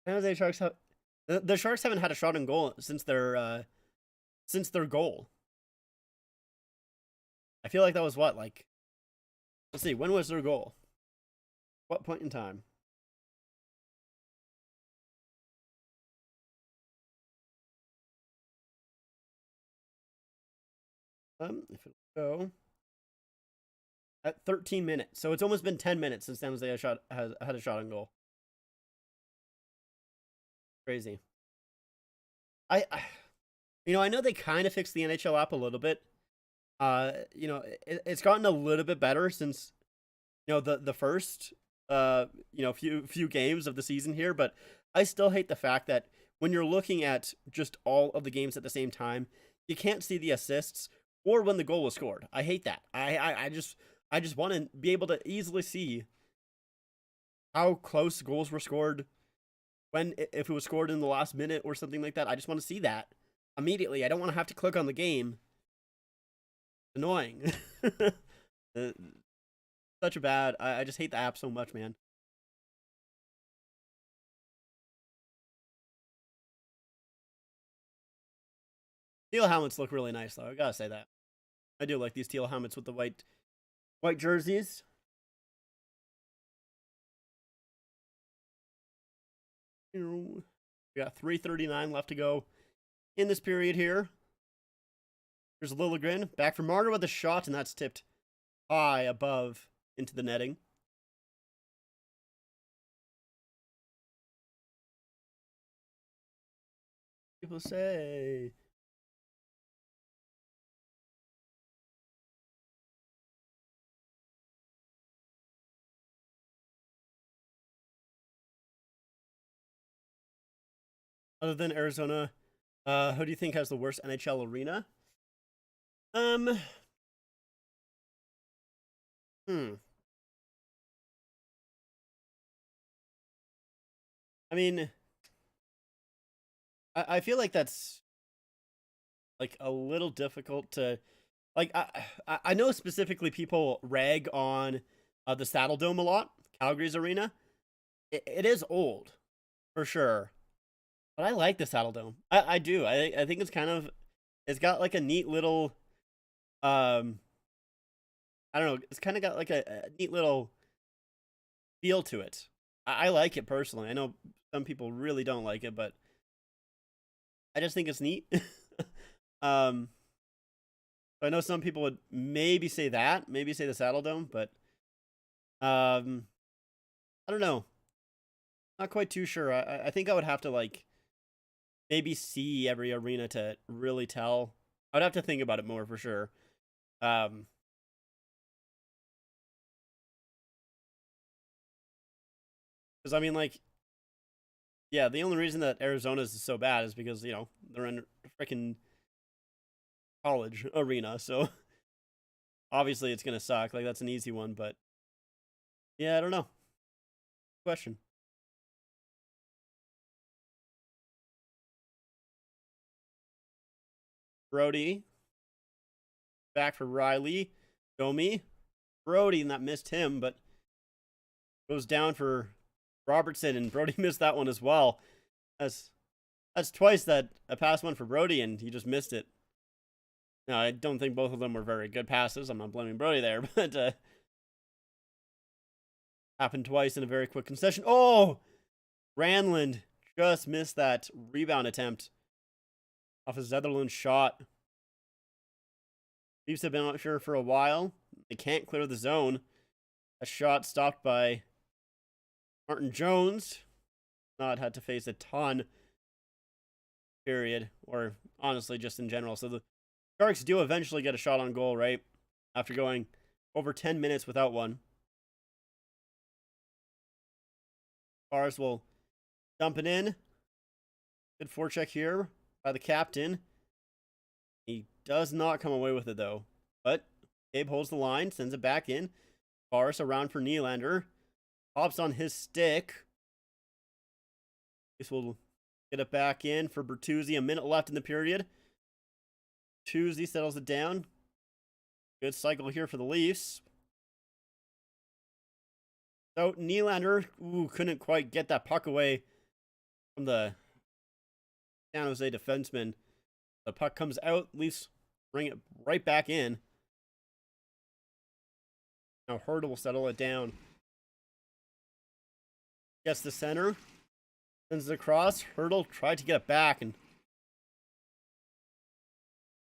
San Jose Sharks have the Sharks haven't had a shot on goal since their goal. I feel like that was what, like, let's see, when was their goal? What point in time? If it'll go at 13 minutes, so it's almost been 10 minutes since San Jose has had a shot on goal. Crazy. I know they kind of fixed the NHL app a little bit. It's gotten a little bit better since the first few games of the season here, but I still hate the fact that when you're looking at just all of the games at the same time, you can't see the assists or when the goal was scored. I hate that. I just want to be able to easily see how close goals were scored, when, if it was scored in the last minute or something like that. I just want to see that immediately. I don't want to have to click on the game. Annoying. Such a bad. I just hate the app so much, man. Teal helmets look really nice, though. I gotta say that. I do like these teal helmets with the white jerseys. We got 3:39 left to go in this period here. There's Liljegren back for Marner with a shot, and that's tipped high above into the netting. People say. Other than Arizona, who do you think has the worst NHL arena? I mean, I feel like that's like a little difficult to, like, I know specifically people rag on the Saddle Dome a lot, Calgary's arena. It is old, for sure, but I like the Saddle Dome. I do. I think it's kind of, it's got like a neat little, I don't know, it's kind of got like a neat little feel to it. I like it personally. I know some people really don't like it, but I just think it's neat. I know some people would maybe say that, maybe say the Saddle Dome, but I don't know. Not quite too sure. I think I would have to like maybe see every arena to really tell. I'd have to think about it more for sure. Because I mean, like, yeah, the only reason that Arizona's is so bad is because, you know, they're in a freaking college arena, so obviously it's gonna suck. Like, that's an easy one, but yeah, I don't know. Question. Brody back for Riley. Domi. Brody, and that missed him, but goes down for Robertson, and Brody missed that one as well. That's twice that a pass went for Brody, and he just missed it. Now, I don't think both of them were very good passes. I'm not blaming Brody there, but happened twice in a very quick concession. Oh! Granlund just missed that rebound attempt off a Zetherlund shot. Leafs have been out here for a while. They can't clear the zone. A shot stopped by Martin Jones. Not had to face a ton, period, or honestly just in general. So the Sharks do eventually get a shot on goal, right? After going over 10 minutes without one. Stars will dump it in. Good forecheck here by the captain. He does not come away with it, though. But Gabe holds the line, sends it back in. Boris around for Nylander. Hops on his stick. This will get it back in for Bertuzzi. A minute left in the period. Bertuzzi settles it down. Good cycle here for the Leafs. So Nylander couldn't quite get that puck away from the San Jose defenseman. The puck comes out. Leafs bring it right back in. Now Hertl will settle it down. Gets the center. Sends it across. Hertl tried to get it back and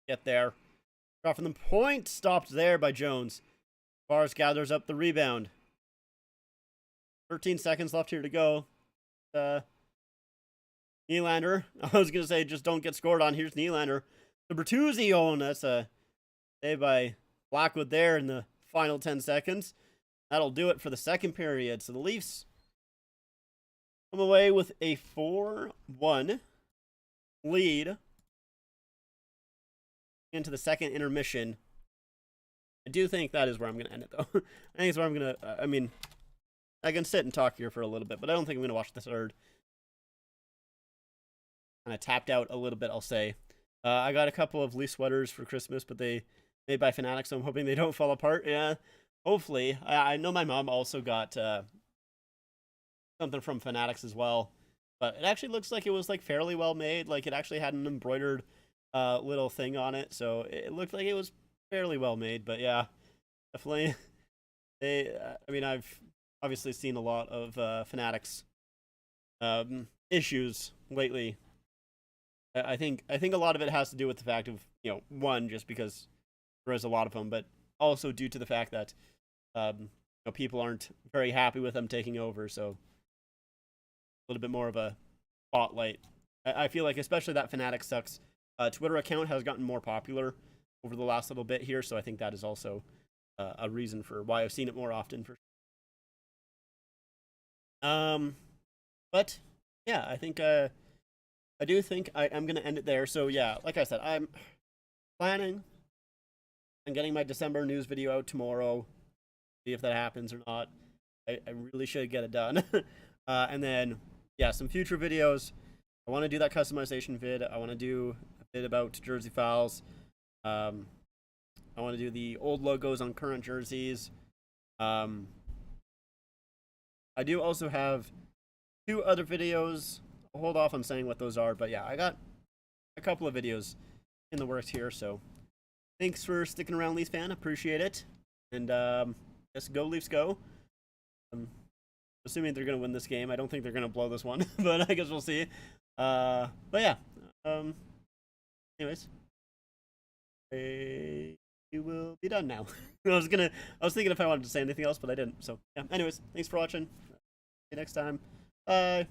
get there. Shot from the point. Stopped there by Jones. Bars gathers up the rebound. 13 seconds left here to go. Nylander. I was going to say, just don't get scored on. Here's Nylander. The Bertuzzi own. That's a save by Blackwood there in the final 10 seconds. That'll do it for the second period. So the Leafs come away with a 4-1 lead into the second intermission. I do think that is where I'm going to end it, though. I think it's where I'm going to, I mean, I can sit and talk here for a little bit, but I don't think I'm going to watch the third. Kind of tapped out a little bit, I'll say. I got a couple of Leaf sweaters for Christmas, but they made by Fanatics, so I'm hoping they don't fall apart. Yeah, hopefully. I know my mom also got something from Fanatics as well, but it actually looks like it was like fairly well made. Like it actually had an embroidered little thing on it, so it looked like it was fairly well made. But yeah, definitely. I mean, I've obviously seen a lot of Fanatics issues lately. I think a lot of it has to do with the fact of, you know, one, just because there is a lot of them, but also due to the fact that you know, people aren't very happy with them taking over, so a little bit more of a spotlight. I feel like especially that Fanatic Sucks Twitter account has gotten more popular over the last little bit here, so I think that is also a reason for why I've seen it more often. But yeah, I think I do think I'm going to end it there. So yeah, like I said, I'm planning on getting my December news video out tomorrow. See if that happens or not. I really should get it done. And then, yeah, some future videos. I want to do that customization vid. I want to do a bit about jersey files. I want to do the old logos on current jerseys. I do also have 2 other videos. I'll hold off on saying what those are, but yeah, I got a couple of videos in the works here, so thanks for sticking around, Leafs fan. Appreciate it. And let's go, Leafs, go. Assuming they're going to win this game. I don't think they're going to blow this one, but I guess we'll see. But yeah, anyways, you will be done now. I was thinking if I wanted to say anything else, but I didn't. So yeah, anyways, thanks for watching. See you next time. Bye.